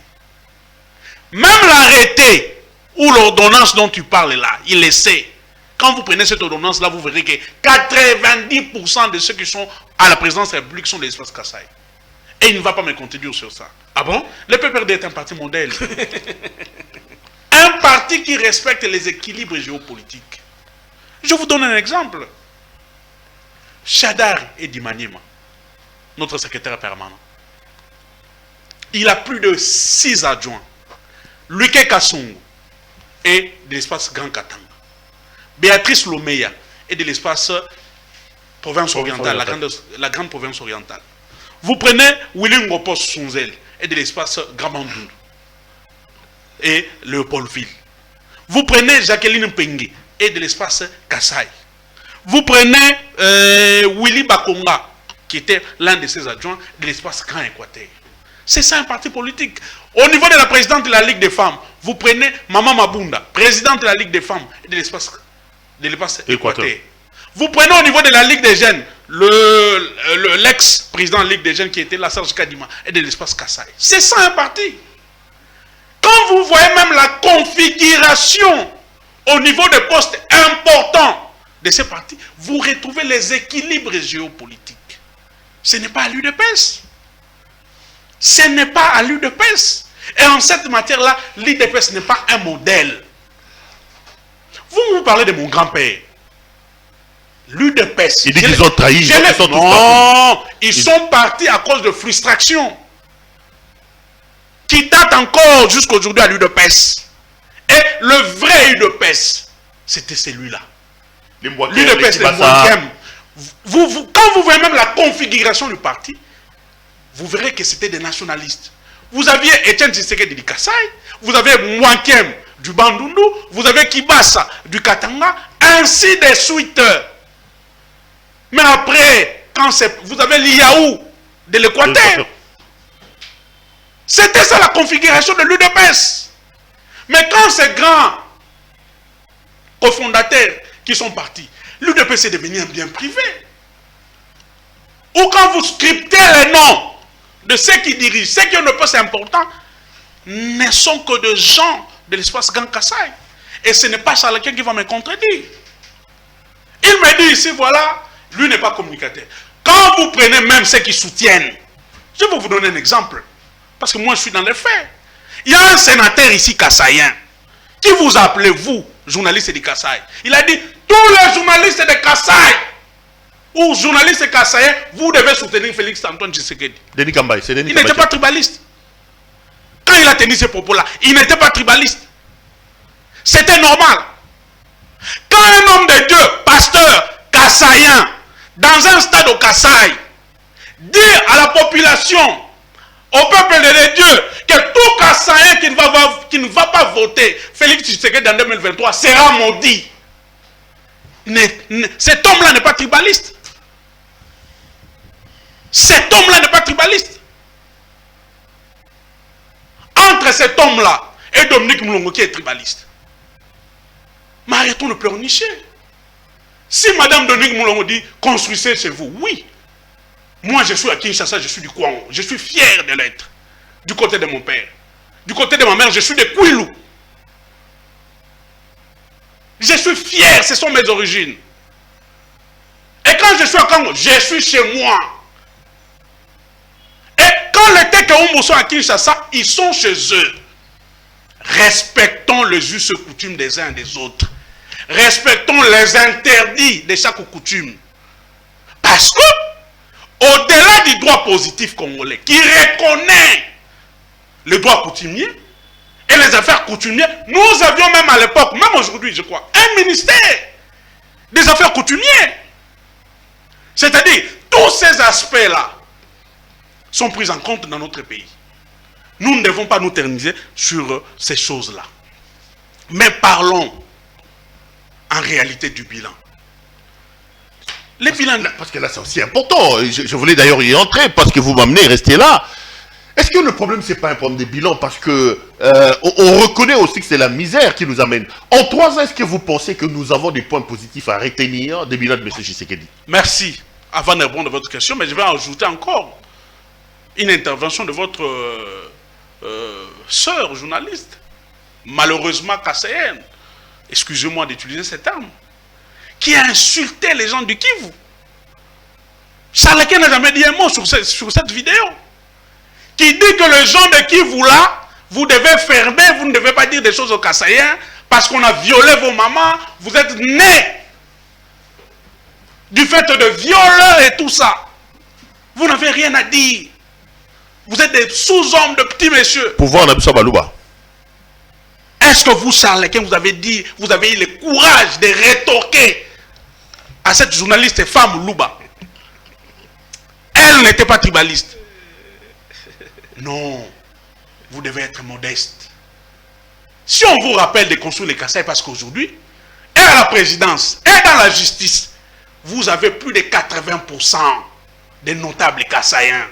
Même l'arrêté ou l'ordonnance dont tu parles là, il le sait. Quand vous prenez cette ordonnance-là, vous verrez que 90% de ceux qui sont à la présidence de la République sont de l'espace Kasaï. Et il ne va pas me contredire sur ça. Ah bon? Le PPRD est un parti modèle. Un parti qui respecte les équilibres géopolitiques. Je vous donne un exemple. Chadar Edimaniema, notre secrétaire permanent, il a plus de 6 adjoints. Luke Kassongo est de l'espace Grand Katanga. Béatrice Lomeya est de l'espace province orientale, la grande province orientale. Vous prenez Willy Ngopos Sonzel est de l'espace Grand Bandundu et Léopoldville. Vous prenez Jacqueline Mpengue est de l'espace Kasaï. Vous prenez Willy Bakonga, qui était l'un de ses adjoints de l'espace Grand Équateur. C'est ça un parti politique. Au niveau de la présidente de la Ligue des femmes, vous prenez Maman Mabunda, présidente de la Ligue des femmes de l'espace Équateur. Vous prenez au niveau de la Ligue des jeunes, l'ex-président de la Ligue des jeunes qui était là, Serge Kadima, et de l'espace Kasaï. C'est ça un parti. Quand vous voyez même la configuration au niveau des postes importants de ces partis, vous retrouvez les équilibres géopolitiques. Ce n'est pas à l'UDPS. Ce n'est pas à l'UDPS. Et en cette matière-là, l'UDPS n'est pas un modèle. Vous parlez de mon grand-père. L'UDPS. Il dit qu'ils ont trahi. Non, ils sont partis à cause de frustration. Qui date encore jusqu'aujourd'hui à l'UDPS. Et le vrai UDPS, c'était celui-là. L'UDPS, c'est le Mwankem. Quand vous voyez même la configuration du parti, vous verrez que c'était des nationalistes. Vous aviez Etienne Tshisekedi du Kasaï, vous avez Mwankem du Bandundu, vous avez Kibasa du Katanga, ainsi de suite. Mais après, vous avez l'Iaou de l'Équateur. C'était ça la configuration de l'UDPS. Mais quand ces grands cofondateurs qui sont partis, l'UDPS est devenu un bien privé. Ou quand vous scriptez les noms de ceux qui dirigent, ceux qui ont le poste important, ne sont que des gens de l'espace Grand Kasaï. Et ce n'est pas Charles-Ken qui va me contredire. Il me dit ici, voilà, lui n'est pas communicateur. Quand vous prenez même ceux qui soutiennent, je vais vous donner un exemple. Parce que moi, je suis dans les faits. Il y a un sénateur ici, Kassaïen, qui vous appelez, vous, journaliste de Kasaï. Il a dit, tous les journalistes de Kasaï, ou journalistes kassaïens, vous devez soutenir Félix Antoine Tshisekedi. Denis Kambaye, c'est Denis Il Kambaye. n'était pas tribaliste. Quand il a tenu ces propos-là, il n'était pas tribaliste. C'était normal. Quand un homme de Dieu, pasteur, kassaïen, dans un stade au Kasaï, dit à la population, au peuple de Dieu, que tout Kassaïen qui ne va pas voter Félix Tshisekedi en 2023 sera maudit. Cet homme-là n'est pas tribaliste. Cet homme-là n'est pas tribaliste. Entre cet homme-là et Dominique Moulongo qui est tribaliste. Mais arrêtons de pleurnicher. Si Madame Dominique Moulongo dit construisez chez vous, oui. Moi je suis à Kinshasa, je suis du Kouan. Je suis fier de l'être. Du côté de mon père. Du côté de ma mère, je suis de Kouilou. Je suis fier, ce sont mes origines. Et quand je suis à Congo, je suis chez moi. Et quand les Tekeumbo sont à Kinshasa, ils sont chez eux. Respectons les us et coutumes des uns et des autres. Respectons les interdits de chaque coutume. Parce que, au-delà du droit positif congolais, qui reconnaît le droit coutumier et les affaires coutumières, nous avions même à l'époque, même aujourd'hui je crois, un ministère des affaires coutumières. C'est-à-dire, tous ces aspects-là sont pris en compte dans notre pays. Nous ne devons pas nous terniser sur ces choses-là. Mais parlons en réalité du bilan. Les bilans... Parce que là, c'est aussi important. Je voulais d'ailleurs y entrer parce que vous m'amenez, restez là. Est-ce que le problème, ce n'est pas un problème de bilan? Parce que on reconnaît aussi que c'est la misère qui nous amène. En 3 ans, est-ce que vous pensez que nous avons des points positifs à retenir des bilans de M. Tshisekedi? Merci. Avant de répondre à votre question, mais je vais ajouter encore une intervention de votre sœur journaliste, malheureusement kassaïenne, excusez-moi d'utiliser ce terme, qui a insulté les gens du Kivu. Charles n'a jamais dit un mot sur cette vidéo. Qui dit que les gens de Kivu là, vous devez fermer, vous ne devez pas dire des choses aux Kassaïens parce qu'on a violé vos mamans, vous êtes nés du fait de violeurs et tout ça. Vous n'avez rien à dire. Vous êtes des sous-hommes de petits messieurs. Pouvoir Nabissa Balouba. Est-ce que vous, Charles, vous avez dit, vous avez eu le courage de rétorquer à cette journaliste femme Louba? Elle n'était pas tribaliste. Non, vous devez être modeste. Si on vous rappelle de construire les Kassaï, parce qu'aujourd'hui, et à la présidence, et dans la justice, vous avez plus de 80% des notables Kassaïens.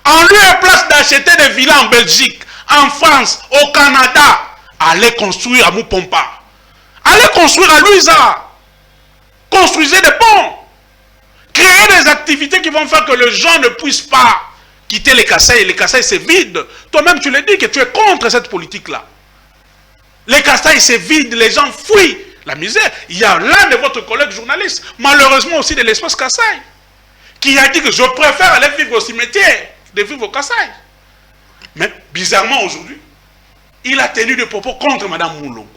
En lieu et place d'acheter des villas en Belgique, en France, au Canada, allez construire à Moupompa. Allez construire à Luisa. Construisez des ponts. Créez des activités qui vont faire que les gens ne puissent pas quitter les Kassaï. Les Kassaï, c'est vide. Toi-même, tu le dis que tu es contre cette politique-là. Les Kassaï, c'est vide. Les gens fuient la misère. Il y a l'un de votre collègue journaliste, malheureusement aussi de l'espace Kassaï, qui a dit que je préfère aller vivre au cimetière de vivre au Kassaï. Mais bizarrement, aujourd'hui, il a tenu des propos contre Mme Moulongo.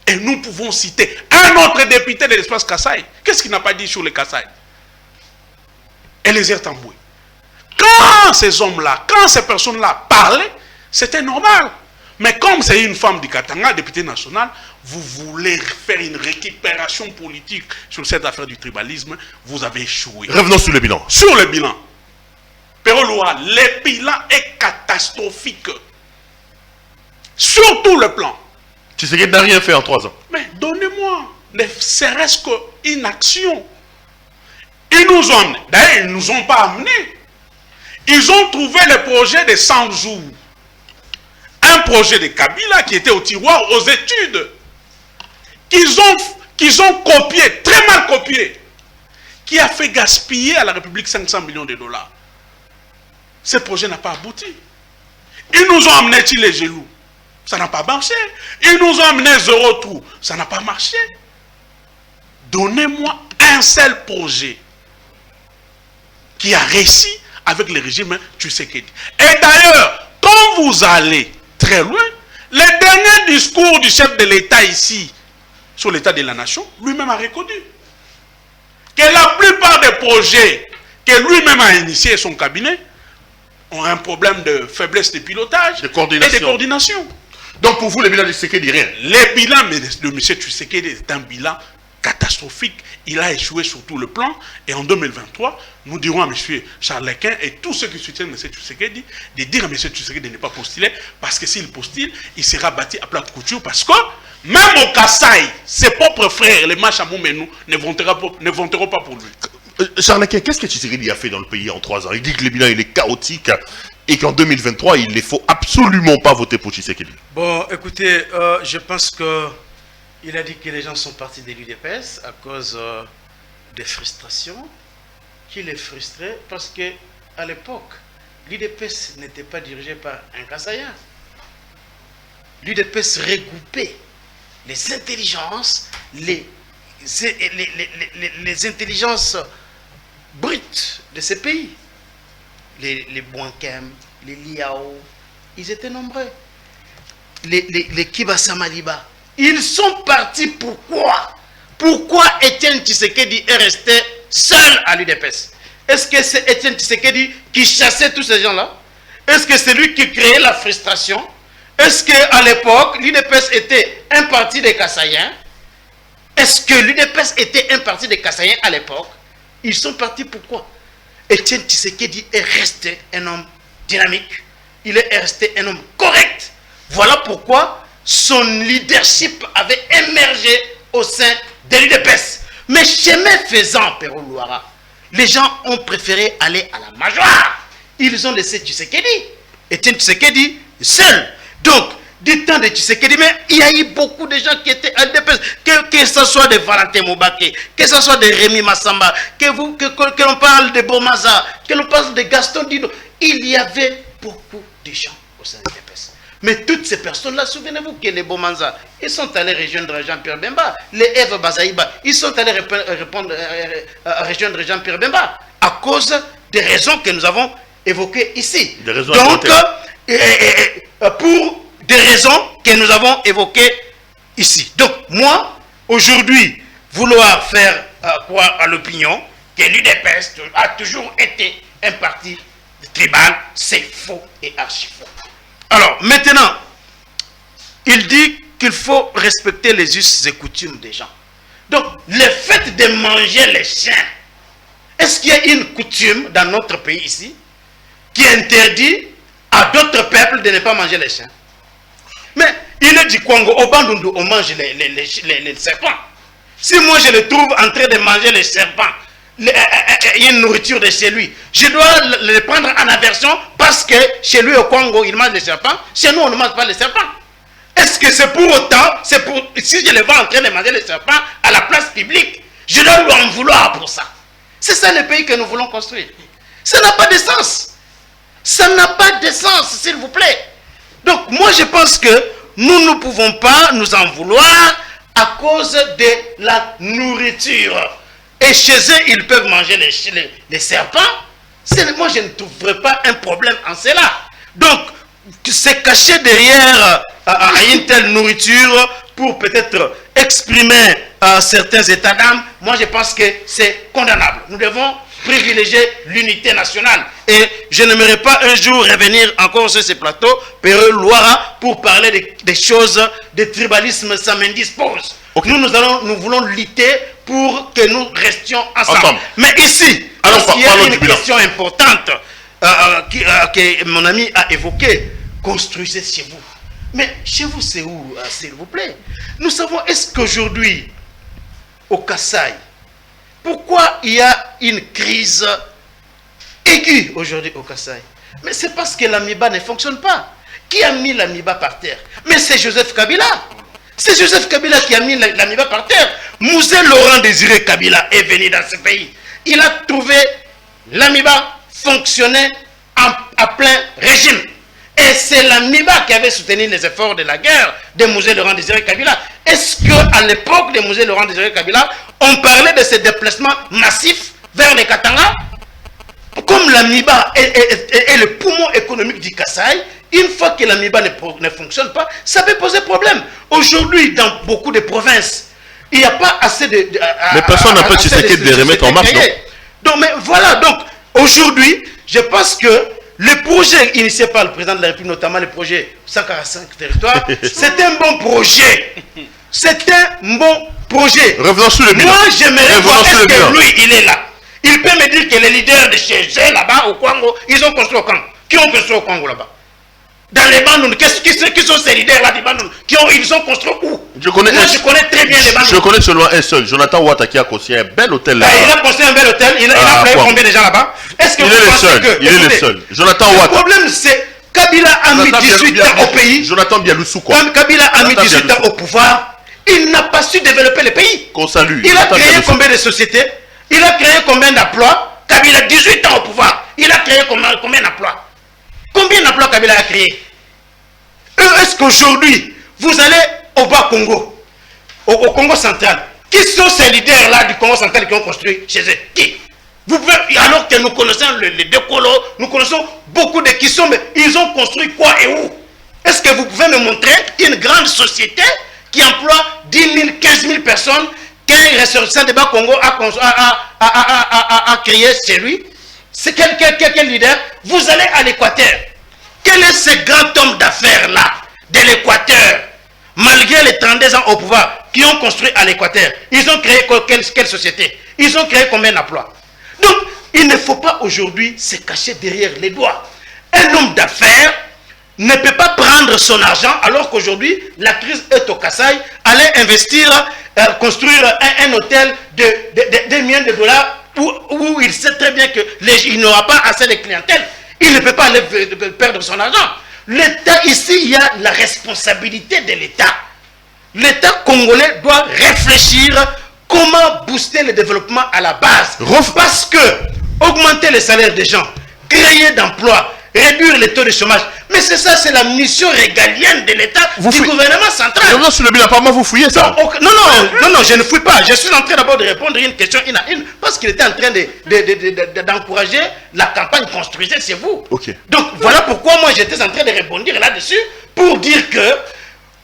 Et nous pouvons citer un autre député de l'espace Kassaï. Qu'est-ce qu'il n'a pas dit sur les Kassaï? Eliezer Tamboué. Quand ces hommes-là, quand ces personnes-là parlaient, c'était normal. Mais comme c'est une femme du Katanga, députée nationale, vous voulez faire une récupération politique sur cette affaire du tribalisme, vous avez échoué. Revenons sur le bilan. Sur le bilan. Péro-Loa, le bilan est catastrophique. Sur tout le plan. Tshisekedi n'a rien fait en 3 ans. Mais donnez-moi, ne serait-ce qu'une action. Ils nous ont amenés. D'ailleurs, ils ne nous ont pas amenés. Ils ont trouvé le projet de 100 jours. Un projet de Kabila qui était au tiroir aux études. Qu'ils ont copié, très mal copié. Qui a fait gaspiller à la République 500 millions de dollars. Ce projet n'a pas abouti. Ils nous ont amené les Gelou. Ça n'a pas marché. Ils nous ont amené Zéro Trou. Ça n'a pas marché. Donnez-moi un seul projet qui a réussi avec le régime Tshisekedi. Et d'ailleurs, quand vous allez très loin. Le dernier discours du chef de l'État ici, sur l'état de la nation, lui-même a reconnu que la plupart des projets que lui-même a initiés et son cabinet ont un problème de faiblesse de pilotage et de coordination. Donc pour vous, le bilan de Tshisekedi, rien. Le bilan de M. Tshisekedi est un bilan catastrophique. Il a échoué sur tout le plan. Et en 2023, nous dirons à M. Charles Lequin et tous ceux qui soutiennent M. Tshisekedi de dire à M. Tshisekedi de ne pas postuler, parce que s'il postule, il sera bâti à plat de couture, parce que même au Kasaï, ses propres frères, les Machamou Menou, ne voteront pas pour lui. Charles Lequin, qu'est-ce que Tshisekedi a fait dans le pays en 3 ans? Il dit que le bilan il est chaotique et qu'en 2023, il ne faut absolument pas voter pour Tshisekedi. Bon, écoutez, je pense que il a dit que les gens sont partis de l'UDPS à cause des frustrations, qu'il est frustré parce que à l'époque, l'UDPS n'était pas dirigé par un Kassaïen. L'UDPS regroupait les intelligences, les intelligences brutes de ces pays. Les Bouankem, les Liao, ils étaient nombreux. Les Kibasa Maliba. Ils sont partis pourquoi? Pourquoi Étienne Tshisekedi est resté seul à l'UDPS? Est-ce que c'est Étienne Tshisekedi qui chassait tous ces gens-là? Est-ce que c'est lui qui créait la frustration? Est-ce qu'à l'époque, l'UDPS était un parti des Kassaïens? Est-ce que l'UDPS était un parti des Kassaïens à l'époque? Ils sont partis pourquoi? Étienne Tshisekedi est resté un homme dynamique. Il est resté un homme correct. Voilà pourquoi son leadership avait émergé au sein de l'UDPS. Mais chemin faisant, Pérou Louara, les gens ont préféré aller à la Majoire. Ils ont laissé Tshisekedi. Étienne Tshisekedi seul. Donc, du temps de Tshisekedi, mais il y a eu beaucoup de gens qui étaient à l'UDPS, que ce soit de Valentin Moubake, que ce soit de Rémi Massamba, que l'on parle de Bomaza, que l'on parle de Gaston Dido. Il y avait beaucoup de gens au sein de l'UDPS. Mais toutes ces personnes-là, souvenez-vous que les Bomanza, ils sont allés rejoindre Jean-Pierre Bemba. Les Eve Bazaïba, ils sont allés rejoindre Jean-Pierre Bemba à cause des raisons que nous avons évoquées ici. Des raisons donc, pour des raisons que nous avons évoquées ici. Donc, moi, aujourd'hui, vouloir faire croire à l'opinion que l'UDPS a toujours été un parti tribal, c'est faux et archi faux. Alors, maintenant, il dit qu'il faut respecter les us et coutumes des gens. Donc, le fait de manger les chiens, est-ce qu'il y a une coutume dans notre pays ici qui interdit à d'autres peuples de ne pas manger les chiens? Mais il est du Congo, au Bandundu, on mange les serpents. Si moi je le trouve en train de manger les serpents, il y a une nourriture de chez lui, je dois le prendre en aversion parce que chez lui au Congo, il mange les serpents. Chez nous, on ne mange pas les serpents. Est-ce que c'est pour autant, si je le vois en train de manger les serpents à la place publique, je dois lui en vouloir pour ça? C'est ça le pays que nous voulons construire. Ça n'a pas de sens. Ça n'a pas de sens, s'il vous plaît. Donc, moi, je pense que nous ne pouvons pas nous en vouloir à cause de la nourriture. Et chez eux, ils peuvent manger les serpents. Moi, je ne trouverais pas un problème en cela. Donc, se cacher derrière une telle nourriture pour peut-être exprimer certains états d'âme, moi, je pense que c'est condamnable. Nous devons privilégier l'unité nationale. Et je n'aimerais pas un jour revenir encore sur ces plateaux, Péreux Loira, pour parler des choses de tribalisme, ça m'indispose. Okay. Nous voulons lutter pour que nous restions ensemble. Mais ici, il y a une question importante que mon ami a évoquée. Construisez chez vous. Mais chez vous, c'est où, s'il vous plaît? Nous savons, est-ce qu'aujourd'hui, au Kasaï, pourquoi il y a une crise aiguë aujourd'hui au Kasaï? Mais c'est parce que l'AMIBA ne fonctionne pas. Qui a mis l'AMIBA par terre? Mais c'est Joseph Kabila. C'est Joseph Kabila qui a mis l'AMIBA par terre. Mouzé Laurent Désiré Kabila est venu dans ce pays. Il a trouvé l'AMIBA fonctionner à plein régime. Et c'est l'AMIBA qui avait soutenu les efforts de la guerre de Mouzé Laurent Désiré Kabila. Est-ce qu'à l'époque de Mouzé Laurent Désiré Kabila, on parlait de ces déplacements massifs vers les Katanga? comme l'Amiba est le poumon économique du Kasaï, une fois que l'Amiba ne fonctionne pas, ça peut poser problème. Aujourd'hui, dans beaucoup de provinces, il n'y a pas assez de... mais personne n'a pas Tshisekedi de les remettre en marche, non? Donc, mais voilà, donc, aujourd'hui, je pense que le projet initié par le président de la République, notamment le projet 145 territoires, c'est un bon projet. C'est un bon projet. Revenons sur le bilan. Moi, j'aimerais voir, est-ce que lui, il est là? Il peut me dire que les leaders de chez eux, là-bas, au Congo, ils ont construit au Congo. Qui ont construit au Congo, là-bas? Dans les Bandounes, qui sont ces leaders-là des Bandounes? Ils ont construit où? Moi, je connais très bien les Bandounes. Je connais seulement un seul, Jonathan Ouattara, qui a construit un bel hôtel là-bas. Il a construit un bel hôtel, il a payé combien déjà là-bas? Est-ce que il est le seul, il est le seul. Jonathan Ouattara. Le problème, c'est Kabila a mis 18 ans au pays. Jonathan Bialoussou, quoi. Comme Kabila a mis 18 ans au pouvoir, il n'a pas su développer le pays. Qu'on salue. Il a créé combien de sociétés? Il a créé combien d'emplois? Kabila a 18 ans au pouvoir. Il a créé combien d'emplois? Combien d'emplois Kabila a créé? Est-ce qu'aujourd'hui, vous allez au bas Congo, au Congo central, qui sont ces leaders-là du Congo central qui ont construit chez eux? Qui? Vous pouvez, alors que nous connaissons les deux colos, nous connaissons beaucoup de qui sont, mais ils ont construit quoi et où? Est-ce que vous pouvez me montrer une grande société qui emploie 10 000, 15 000 personnes qu'un ressortissant de bas Congo a créé chez lui? C'est quel leader? Vous allez à l'Équateur. Quel est ce grand homme d'affaires-là de l'Équateur, malgré les 32 ans au pouvoir, qui ont construit à l'Équateur? Ils ont créé quelle société? Ils ont créé combien d'emplois? Donc, il ne faut pas aujourd'hui se cacher derrière les doigts. Un homme d'affaires ne peut pas prendre son argent alors qu'aujourd'hui, la crise est au Kasaï, aller investir, construire un hôtel de millions de dollars où il sait très bien qu'il n'aura pas assez de clientèle. Il ne peut pas aller perdre son argent. L'État, ici, il y a la responsabilité de l'État. L'État congolais doit réfléchir comment booster le développement à la base. Parce que augmenter les salaires des gens, créer d'emplois, réduire les taux de chômage. Mais c'est ça, c'est la mission régalienne de l'État, du gouvernement central. Je sur le bilan, apparemment vous fouillez ça. Donc, non, je ne fouille pas. Je suis en train d'abord de répondre à une question une à une, parce qu'il était en train d'encourager la campagne construisée chez vous. Okay. Donc voilà pourquoi moi j'étais en train de répondre là-dessus, pour dire que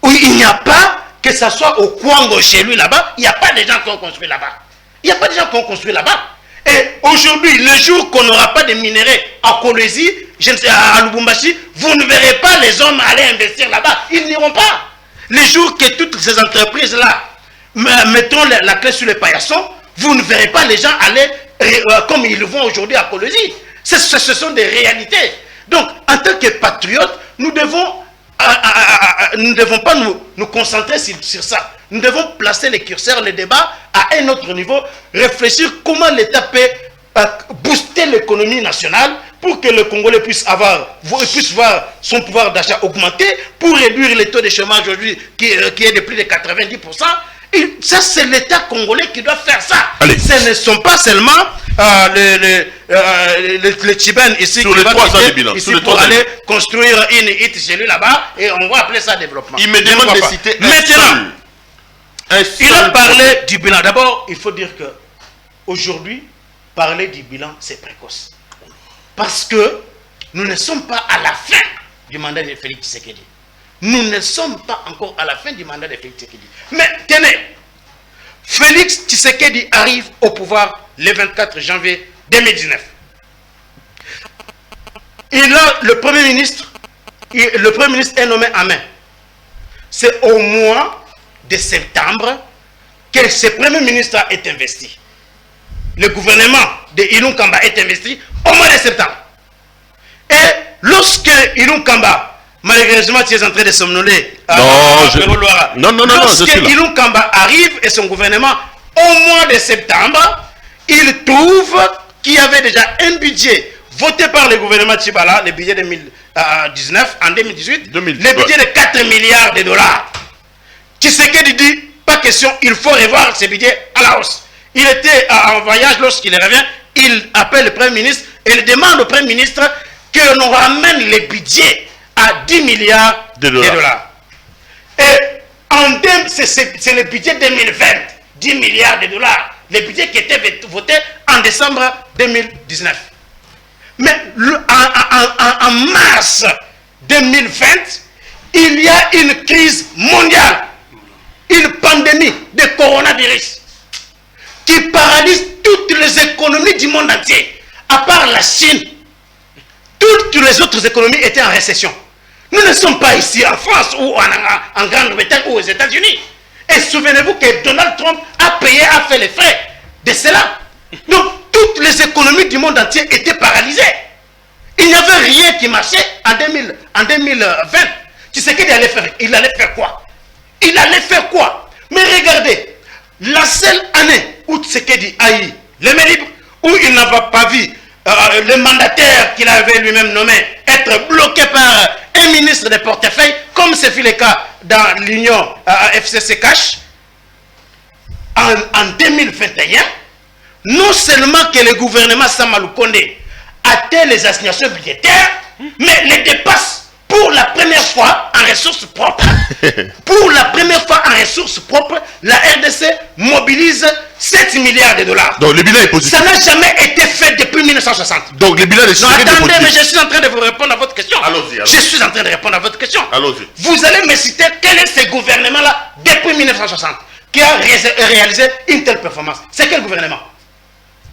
oui, il n'y a pas, que ce soit au Congo chez lui là-bas, il n'y a pas de gens qui ont construit là-bas. Il n'y a pas de gens qui ont construit là-bas. Et aujourd'hui, le jour qu'on n'aura pas de minerais à Kolwezi, à Lubumbashi, vous ne verrez pas les hommes aller investir là-bas. Ils n'iront pas. Les jours que toutes ces entreprises-là mettront la clé sur les paillassons, vous ne verrez pas les gens aller comme ils le font aujourd'hui à Kolwezi. Ce sont des réalités. Donc, en tant que patriotes, nous ne devons pas nous concentrer sur ça. Nous devons placer les curseurs, le débat à un autre niveau, réfléchir comment l'État peut booster l'économie nationale pour que le Congolais puisse voir son pouvoir d'achat augmenter, pour réduire le taux de chômage aujourd'hui qui est de plus de 90%. Et ça, c'est l'État congolais qui doit faire ça. Allez. Ce ne sont pas seulement les Tchibènes ici sur qui les 3 ans de bilan. ici pour aller construire une hit chez lui là-bas et on va appeler ça développement. Il me demande de citer maintenant. Il a parlé du bilan. D'abord, il faut dire que aujourd'hui, parler du bilan, c'est précoce. Parce que nous ne sommes pas à la fin du mandat de Félix Tshisekedi. Nous ne sommes pas encore à la fin du mandat de Félix Tshisekedi. Mais tenez, Félix Tshisekedi arrive au pouvoir le 24 janvier 2019. Il a le Premier ministre est nommé en main. C'est au mois de septembre que ce Premier ministre est investi. Le gouvernement de Ilunga Kamba est investi au mois de septembre. Et lorsque Ilunga Kamba, malheureusement tu es en train de somnoler, lorsque Ilunga Kamba arrive et son gouvernement au mois de septembre, il trouve qu'il y avait déjà un budget voté par le gouvernement Tchibala, le budget 2019, en 2018, le budget de 4 milliards de dollars. Tshisekedi dit, pas question, il faut revoir ce budget à la hausse. Il était en voyage, lorsqu'il revient, il appelle le Premier ministre et il demande au Premier ministre que l'on ramène le budget à 10 milliards de dollars. Et c'est le budget 2020, 10 milliards de dollars. Le budget qui était voté en décembre 2019. Mais en mars 2020, il y a une crise mondiale, une pandémie de coronavirus qui paralyse toutes les économies du monde entier, à part la Chine. Toutes les autres économies étaient en récession. Nous ne sommes pas ici en France ou en Grande-Bretagne ou aux États-Unis. Et souvenez-vous que Donald Trump a fait les frais de cela. Donc, toutes les économies du monde entier étaient paralysées. Il n'y avait rien qui marchait en 2020. Tu sais qu'il allait faire, il allait faire quoi? Il allait faire quoi? Mais regardez, la seule année où Tshisekedi a eu les mains libres, où il n'a pas vu le mandataire qu'il avait lui-même nommé être bloqué par un ministre de portefeuille, comme ce fut le cas dans l'Union FCC Cash, en 2021, non seulement que le gouvernement Sama Lukonde atteint les assignations budgétaires, mais les dépasse pour la première fois en ressources propres. Pour la première fois en ressources propres, la RDC mobilise 7 milliards de dollars. Donc le bilan est positif. Ça n'a jamais été fait depuis 1960. Donc le bilan est positif. Non, attendez, mais je suis en train de vous répondre à votre question. Allons-y. Je suis en train de répondre à votre question. Allons-y. Vous allez me citer quel est ce gouvernement-là depuis 1960 qui a réalisé une telle performance. C'est quel gouvernement?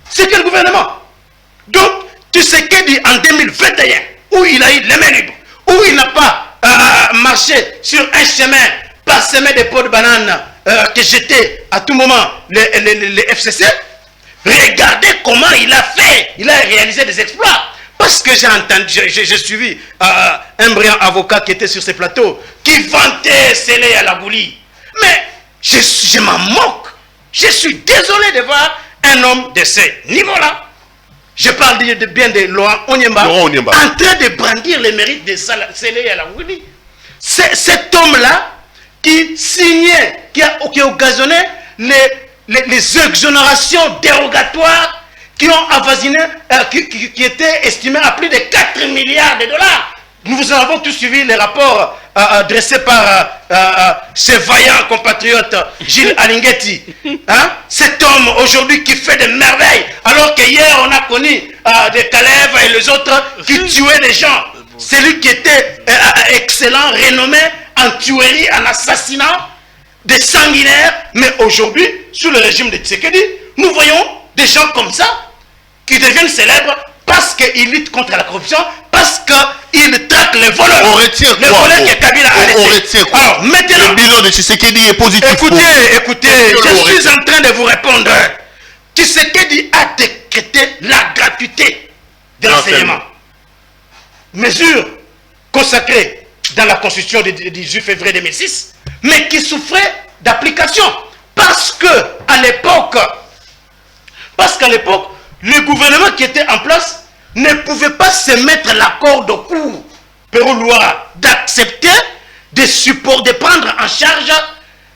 C'est quel gouvernement? Donc, tu sais qu'il dit en 2021, où il a eu les mains libres, où il n'a pas marché sur un chemin parsemé de pots de banane que jetait à tout moment les FCC, regardez comment il a fait. Il a réalisé des exploits. Parce que j'ai entendu, j'ai suivi un brillant avocat qui était sur ce plateau, qui vantait Sélé à la Bouli. Mais je m'en moque. Je suis désolé de voir un homme de ce niveau-là. Je parle bien de Laurent Onyemba, en train de brandir les mérites de Sélé à la Bouli. Cet homme-là qui signait, qui a occasionné les exonérations dérogatoires qui ont avoisiné, qui étaient estimés à plus de 4 milliards de dollars. Nous avons tous suivi les rapports dressés par ce vaillant compatriote Gilles Alinguetti. Hein? Cet homme aujourd'hui qui fait des merveilles, alors que hier on a connu des Caleb et les autres qui tuaient les gens. Celui qui était excellent, renommé en tuerie, en assassinat, des sanguinaires. Mais aujourd'hui, sous le régime de Tshisekedi, nous voyons des gens comme ça qui deviennent célèbres parce qu'ils luttent contre la corruption, parce qu'ils traquent les voleurs. On retient quoi? Les voleurs que Kabila a laissés. On retient quoi? Alors, maintenant, le bilan de Tshisekedi est positif. Écoutez, je suis en train de vous répondre. Tshisekedi a décrété la gratuité de l'enseignement. Mesure consacrée dans la Constitution du 18 février 2006, mais qui souffrait d'application. Parce qu'à l'époque, le gouvernement qui était en place ne pouvait pas se mettre la corde au cou, Pérou-Loire, d'accepter de prendre en charge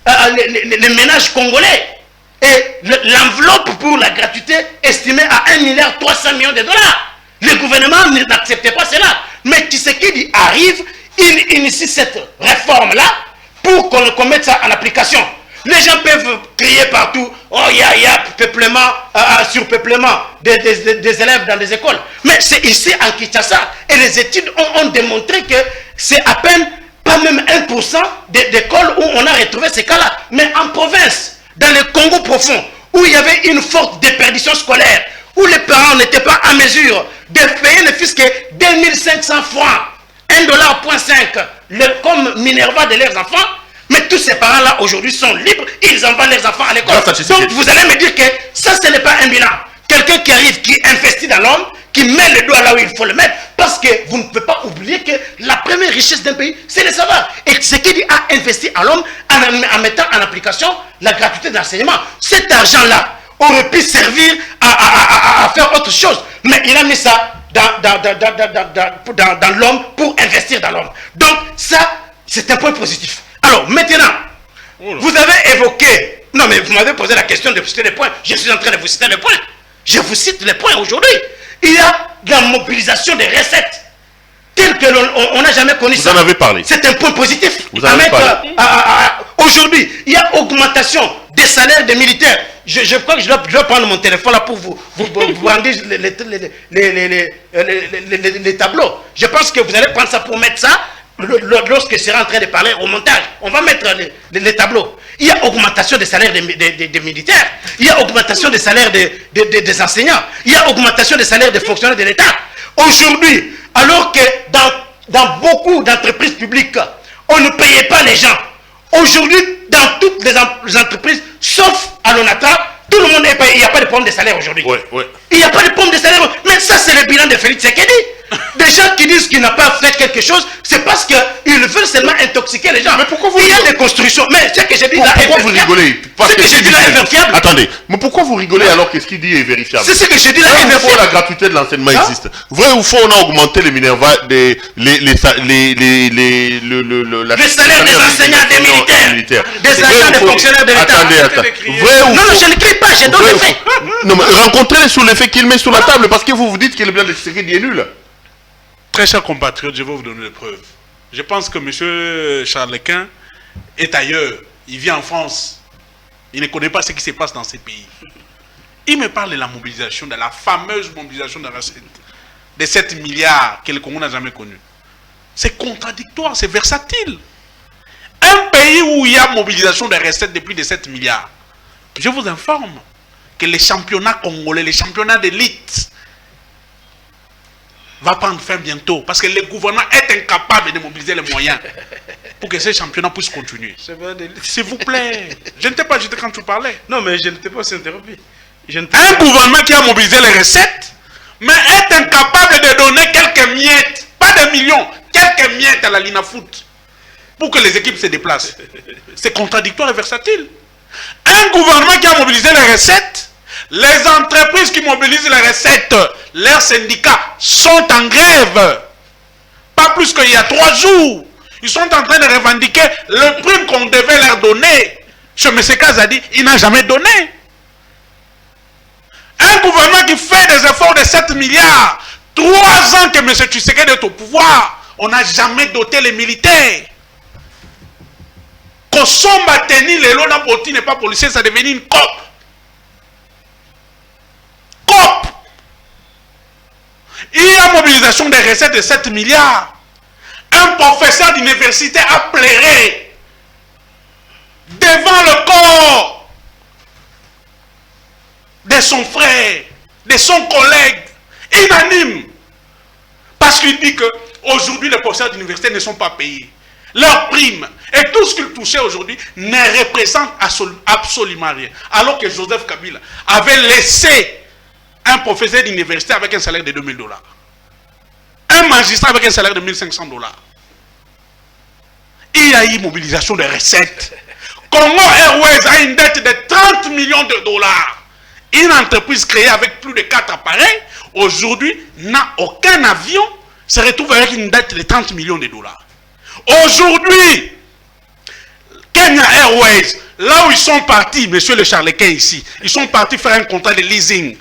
les ménages congolais. Et l'enveloppe pour la gratuité estimée à 1,3 milliard de dollars. Le gouvernement n'acceptait pas cela. Mais Tshisekedi arrive, il initie cette réforme-là pour qu'on mette ça en application. Les gens peuvent crier partout, oh, il y a peuplement, surpeuplement des élèves dans les écoles. Mais c'est ici en Kinshasa. Et les études ont démontré que c'est à peine, pas même 1% d'écoles où on a retrouvé ces cas-là. Mais en province, dans le Congo profond, où il y avait une forte déperdition scolaire, où les parents n'étaient pas en mesure de payer le fisc 2500 francs, $1,5 comme Minerva de leurs enfants. Mais tous ces parents-là aujourd'hui sont libres, ils envoient leurs enfants à l'école. Donc vous allez me dire que ça, ce n'est pas un bilan. Quelqu'un qui arrive, qui investit dans l'homme, qui met le doigt là où il faut le mettre, parce que vous ne pouvez pas oublier que la première richesse d'un pays, c'est le savoir. Et Tshisekedi a investi à l'homme en mettant en application la gratuité d'enseignement. Cet argent-là aurait pu servir à faire autre chose. Mais il a mis ça dans l'homme pour investir dans l'homme. Donc ça, c'est un point positif. Alors maintenant, vous avez évoqué, non mais vous m'avez posé la question de citer les points, je suis en train de vous citer les points. Je vous cite les points aujourd'hui. Il y a la mobilisation des recettes telles que l'on n'a jamais connu ça. Vous en avez parlé. C'est un point positif. Vous en avez parlé. Aujourd'hui, il y a augmentation des salaires des militaires je crois que je dois prendre mon téléphone là pour vous rendre les tableaux. Je pense que vous allez prendre ça pour mettre ça lorsque je serai en train de parler au montage. On va mettre les tableaux. Il y a augmentation des salaires des militaires. Il y a augmentation des salaires des enseignants. Il y a augmentation des salaires des fonctionnaires de l'État. Aujourd'hui, alors que dans beaucoup d'entreprises publiques, on ne payait pas les gens. Aujourd'hui, dans toutes les entreprises, sauf à l'ONATRA, tout le monde est payé. Il n'y a pas de pomme de salaire aujourd'hui. Il n'y a pas de pomme de salaire. Mais ça, c'est le bilan de Félix Tshisekedi. Des gens qui disent qu'il n'a pas fait quelque chose, c'est parce qu'ils veulent seulement intoxiquer les gens. Mais pourquoi vous Il y a des constructions. Mais ce que j'ai dit là est Pourquoi vous rigolez? Ce que j'ai dit là est vérifiable. Attendez, mais pourquoi vous rigolez alors que ce qu'il dit est vérifiable? C'est ce que j'ai dit là est Vrai ou faux, vérifiable. la gratuité de l'enseignement existe. Vrai ou faux, on a augmenté les Minerva, les salaires des enseignants, des militaires, des agents, des fonctionnaires de l'État. Attendez. Vrai ou Non, faux? je ne crie pas, je donne Vrai les ou faits. faux? Non, mais rencontrez-les sur les faits qu'il met sur la table parce que vous dites que le bilan de Tshisekedi est nul. Très chers compatriotes, je vais vous donner des preuves. Je pense que M. Charles-Quint est ailleurs. Il vit en France. Il ne connaît pas ce qui se passe dans ces pays. Il me parle de la mobilisation, de la fameuse mobilisation de recettes, de 7 milliards que le Congo n'a jamais connu. C'est contradictoire, c'est versatile. Un pays où il y a mobilisation de recettes de plus de 7 milliards, je vous informe que les championnats congolais, les championnats d'élite, va prendre fin bientôt parce que le gouvernement est incapable de mobiliser les moyens pour que ces championnats puissent continuer. S'il vous plaît, je ne t'ai pas jeté quand tu parlais. Non, mais je ne t'ai pas interrompu. Un gouvernement qui a mobilisé les recettes, mais est incapable de donner quelques miettes, pas des millions, quelques miettes à la Linafoot pour que les équipes se déplacent. C'est contradictoire et versatile. Un gouvernement qui a mobilisé les recettes, les entreprises qui mobilisent les recettes, leurs syndicats sont en grève. Pas plus qu'il y a 3 jours. Ils sont en train de revendiquer le prime qu'on devait leur donner. Ce M. Kazadi, il n'a jamais donné. Un gouvernement qui fait des efforts de 7 milliards, 3 ans que M. Tshisekedi est au pouvoir, on n'a jamais doté les militaires. Kosomba Teni, le Lona Boti n'est pas policier, ça devient une COP. COP. Il y a mobilisation des recettes de 7 milliards. Un professeur d'université a pleuré devant le corps de son frère, de son collègue, unanime. Parce qu'il dit que aujourd'hui les professeurs d'université ne sont pas payés. Leurs primes et tout ce qu'ils touchaient aujourd'hui ne représente absolument rien. Alors que Joseph Kabila avait laissé un professeur d'université avec un salaire de $2000. Un magistrat avec un salaire de $1500. Il y a eu mobilisation de recettes. Congo Airways a une dette de $30 millions. Une entreprise créée avec plus de 4 appareils, aujourd'hui, n'a aucun avion, se retrouve avec une dette de $30 millions. Aujourd'hui, Kenya Airways, là où ils sont partis, monsieur le Charles-Quint ici, ils sont partis faire un contrat de leasing.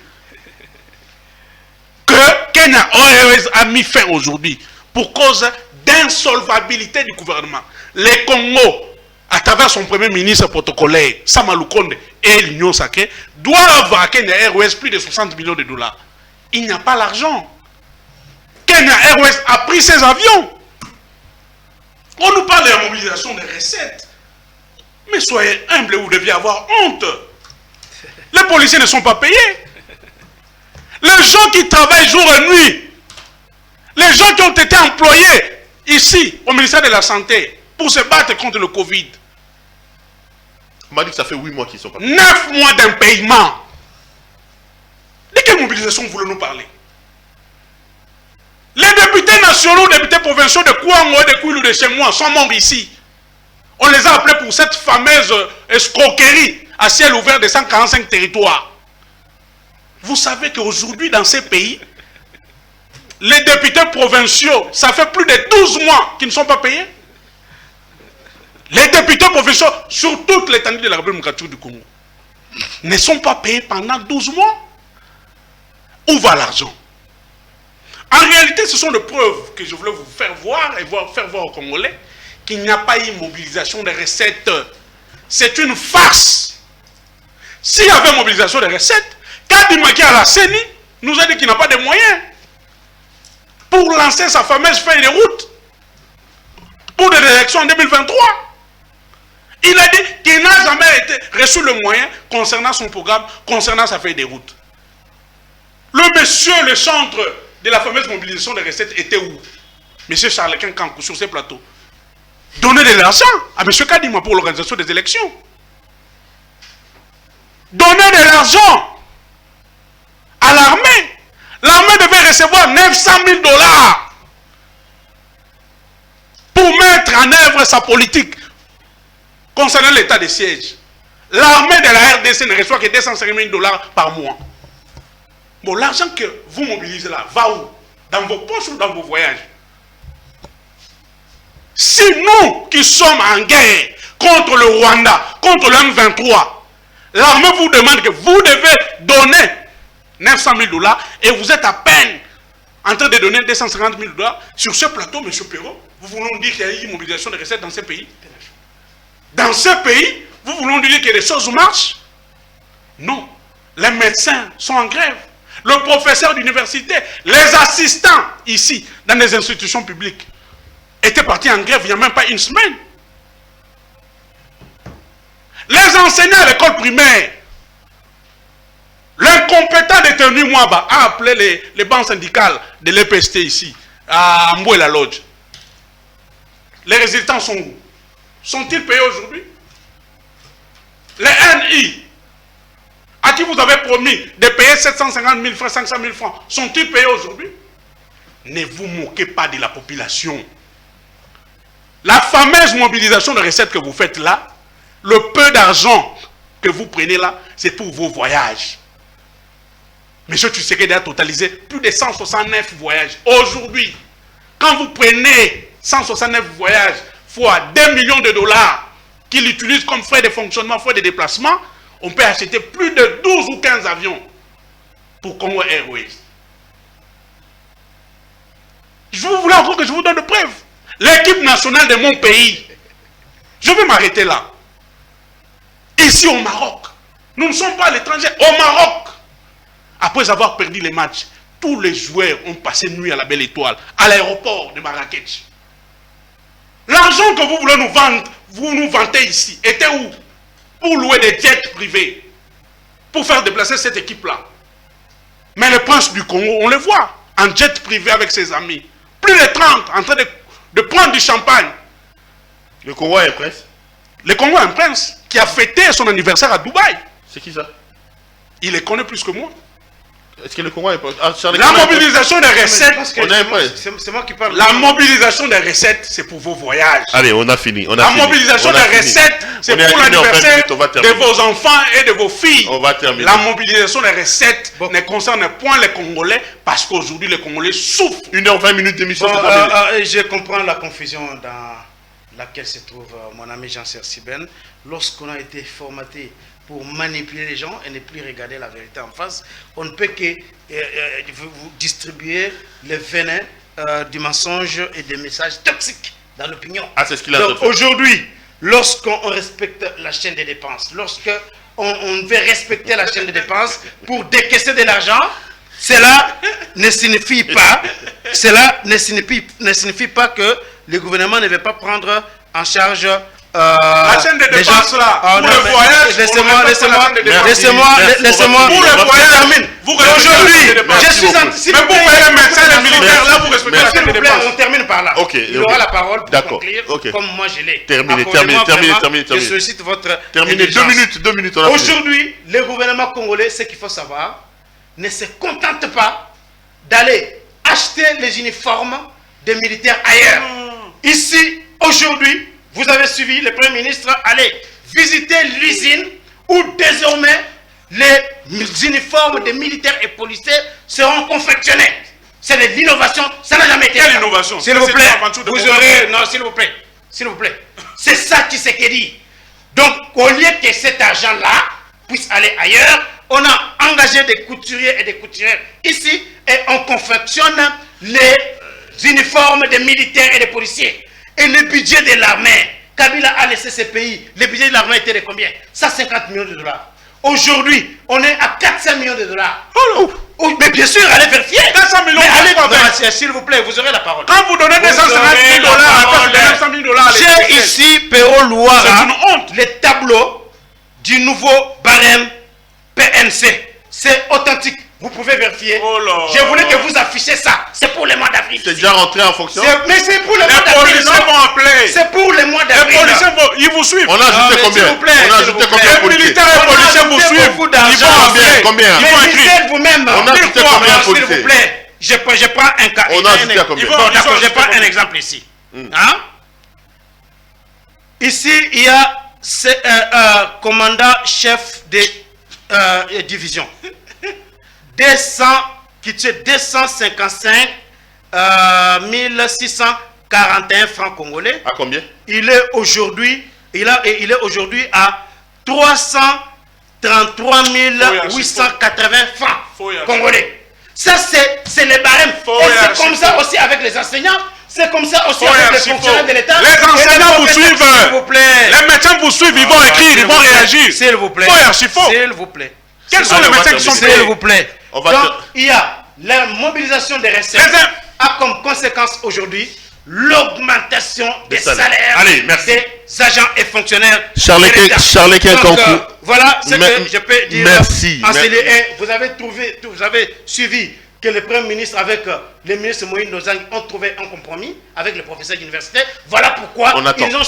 Que Kenya Airways a mis fin aujourd'hui pour cause d'insolvabilité du gouvernement. Le Congo, à travers son premier ministre protocolaire, Sama Lukonde et l'Union sacrée, doivent à Kenya Airways plus de $60 millions. Il n'y a pas l'argent. Kenya Airways a pris ses avions. On nous parle de la mobilisation des recettes. Mais soyez humbles, vous deviez avoir honte. Les policiers ne sont pas payés. Les gens qui travaillent jour et nuit, les gens qui ont été employés ici, au ministère de la Santé, pour se battre contre le Covid. On m'a dit que ça fait 8 mois qu'ils sont pas payés. 9 mois d'impayement. De quelle mobilisation voulons-nous parler? Les députés nationaux, les députés provinciaux de Kouango et de Kouilou de chez moi sont morts ici. On les a appelés pour cette fameuse escroquerie à ciel ouvert de 145 territoires. Vous savez qu'aujourd'hui, dans ces pays, les députés provinciaux, ça fait plus de 12 mois qu'ils ne sont pas payés. Les députés provinciaux, sur toute l'étendue de la République démocratique du Congo, ne sont pas payés pendant 12 mois. Où va l'argent? En réalité, ce sont des preuves que je voulais vous faire voir et faire voir aux Congolais qu'il n'y a pas eu mobilisation des recettes. C'est une farce. S'il y avait mobilisation des recettes, Kadima qui a la CENI nous a dit qu'il n'a pas de moyens pour lancer sa fameuse feuille de route pour des élections en 2023. Il a dit qu'il n'a jamais reçu le moyen concernant son programme, concernant sa feuille de route. Le monsieur, le centre de la fameuse mobilisation des recettes était où? Monsieur Charles-Quint Kankou sur ces plateaux. Donner de l'argent à monsieur Kadima pour l'organisation des élections. Donner de l'argent à l'armée. L'armée devait recevoir 900 000 $ pour mettre en œuvre sa politique concernant l'état de siège. L'armée de la RDC ne reçoit que 250 000 $ par mois. Bon, l'argent que vous mobilisez là, va où? Dans vos poches ou dans vos voyages? Si nous qui sommes en guerre contre le Rwanda, contre le M23, l'armée vous demande que vous devez donner 900 000 $ et vous êtes à peine en train de donner 250 000 $ sur ce plateau, M. Perrault, vous voulez nous dire qu'il y a eu une mobilisation de recettes dans ce pays? Dans ce pays, vous voulez nous dire que les choses marchent? Non. Les médecins sont en grève. Le professeur d'université, les assistants ici, dans les institutions publiques, étaient partis en grève il n'y a même pas une semaine. Les enseignants à l'école primaire, l'incompétent détenu Mouaba a appelé les banques syndicales de l'EPST ici, à Mboué-la-Lodge. Les résultats sont où? Sont-ils payés aujourd'hui? Les NI, à qui vous avez promis de payer 750 000 francs, 500 000 francs, sont-ils payés aujourd'hui? Ne vous moquez pas de la population. La fameuse mobilisation de recettes que vous faites là, le peu d'argent que vous prenez là, c'est pour vos voyages. Monsieur Tshisekedi a totalisé plus de 169 voyages. Aujourd'hui, quand vous prenez 169 voyages fois 2 millions de $ qu'il utilise comme frais de fonctionnement, frais de déplacement, on peut acheter plus de 12 ou 15 avions pour Congo Airways. Vous voulez encore que je vous donne de preuves? L'équipe nationale de mon pays, je vais m'arrêter là. Ici au Maroc, nous ne sommes pas à l'étranger, au Maroc. Après avoir perdu les matchs, tous les joueurs ont passé nuit à la Belle Étoile, à l'aéroport de Marrakech. L'argent que vous voulez nous vendre, vous nous vantez ici, était où? Pour louer des jets privés, pour faire déplacer cette équipe-là. Mais le prince du Congo, on le voit, en jet privé avec ses amis. Plus de 30, en train de prendre du champagne. Le Congo est un prince? Le Congo est un prince qui a fêté son anniversaire à Dubaï. C'est qui ça? Il les connaît plus que moi. Est-ce que le Congo est un prince? La mobilisation des recettes, c'est moi qui parle. La mobilisation des recettes, c'est pour vos voyages. Allez, on a fini. La mobilisation des recettes, c'est pour l'anniversaire de vos enfants et de vos filles. On va terminer. La mobilisation des recettes ne concerne point les Congolais parce qu'aujourd'hui les Congolais souffrent. 1h20 minutes d'émission. Je comprends la confusion dans laquelle se trouve mon ami Jean-Serge Siben. Lorsqu'on a été formaté pour manipuler les gens et ne plus regarder la vérité en face, on ne peut que vous distribuer le venin du mensonge et des messages toxiques dans l'opinion. Ah, c'est ce qu'il a Donc aujourd'hui, lorsqu'on respecte la chaîne des dépenses, lorsqu'on veut respecter la chaîne des dépenses pour décaisser de l'argent, cela ne signifie pas, que le gouvernement ne veut pas prendre en charge la chaîne de dépenses là, pour le voyage, laissez-moi, pour le voyage, vous aujourd'hui, je suis anticipé. Mais pour les médecins, les militaires, là, vous respectez la chaîne de dépenses. On termine par là. Il aura la parole pour conclure, comme moi je l'ai. Terminé. Je sollicite votre terminé. 2 minutes. Aujourd'hui, le gouvernement congolais, ce qu'il faut savoir, ne se contente pas d'aller acheter les uniformes des militaires ailleurs. Ici, aujourd'hui, vous avez suivi le Premier ministre aller visiter l'usine où désormais les uniformes des militaires et policiers seront confectionnés. C'est de l'innovation, ça n'a jamais été. Quelle innovation? S'il vous plaît, vous aurez... Non, s'il vous plaît. C'est ça qui s'est dit. Donc, au lieu que cet argent-là puisse aller ailleurs, on a engagé des couturiers et des couturières ici et on confectionne les uniformes des militaires et des policiers. Et le budget de l'armée, Kabila a laissé ce pays, le budget de l'armée était de combien? 150 millions de $. Aujourd'hui, on est à 400 millions de dollars. Oh, Oui, mais bien sûr, allez vérifier. 400 millions, Mais allez, pourquoi faire? s'il vous plaît, vous aurez la parole. Quand vous donnez 250 000 dollars, après vous donnez 100 000 dollars. J'ai ici, Perrault Louara, C'est une honte. les tableaux du nouveau barème PNC. C'est authentique. Vous pouvez vérifier. Oh là. Je voulais que vous affichiez ça. C'est pour le mois d'avril. C'est déjà rentré en fonction. Mais c'est pour le mois Les d'avril. policiers non? vont appeler. C'est pour le mois Les d'avril. policiers vont, ils vous suivent. On a ajouté mais combien? s'il vous plaît, On a s'il ajouté vous combien plaît. de policiers? Militaires et policiers vous suivent. Beaucoup Ils d'argent. vont Combien? appeler. Combien? Ils vont Mais écrire. dites vous-même. On a ajouté combien de S'il policiers? vous plaît. Je prends un cas. On a ajouté à combien? Bon, d'accord, je prends un exemple ici. Hein? Ici, il y a commandant chef de division. 255 1641 francs congolais. À combien? Il est aujourd'hui à 333 880 francs congolais. Ça, c'est les barèmes. Et c'est comme ça aussi avec les enseignants. C'est comme ça aussi avec les fonctionnaires de l'État. Les enseignants vous suivent. S'il vous plaît. Les médecins vous suivent, ils vont écrire, ils vont réagir. S'il vous plaît. Faux et archi-faux. S'il vous plaît. Quels sont les médecins qui sont S'il payés? vous plaît. Donc, il y a la mobilisation des recettes a comme conséquence aujourd'hui l'augmentation des salaires Allez, merci. des agents et fonctionnaires. Charles-Étienne Kankou. Voilà ce que je peux dire. Merci. Vous avez suivi que le Premier ministre avec le ministre Moïse Nozang ont trouvé un compromis avec les professeurs d'université. Voilà pourquoi ils ont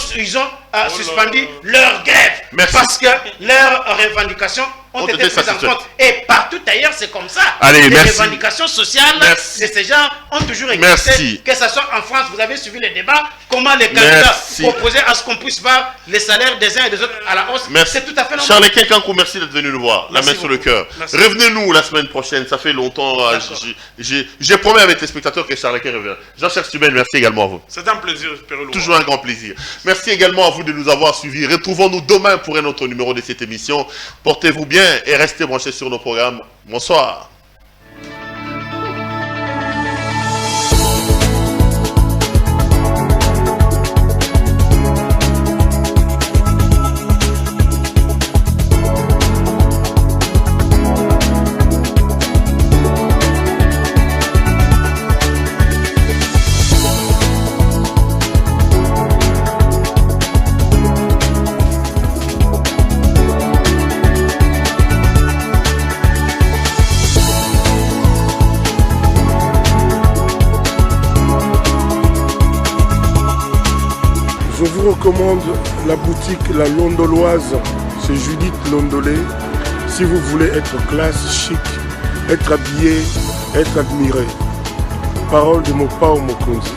suspendu leur grève. Merci. Parce que leurs revendications ont été prises en compte. Et partout ailleurs, c'est comme ça. Allez, les merci. revendications sociales de ces gens ont toujours existé. Merci. Que ce soit en France, vous avez suivi les débats, comment les candidats proposaient à ce qu'on puisse voir les salaires des uns et des autres à la hausse. Merci. C'est tout à fait normal. Charles-Étienne Kankou, merci d'être venu nous voir. La main sur le cœur. Merci. Revenez-nous la semaine prochaine. Ça fait longtemps. J'ai promis avec les spectateurs que Charles-Étienne revient. Jean-Charles Stubel, merci également à vous. C'est un plaisir, Perrault. Toujours un grand plaisir. Merci également à vous de nous avoir suivis. Retrouvons-nous demain pour un autre numéro de cette émission. Portez-vous bien et restez branchés sur nos programmes. Bonsoir. Je vous recommande la boutique La Londoloise, c'est Judith Londolé. Si vous voulez être classe, chic, être habillé, être admiré. Parole de Mopao Mokonzi.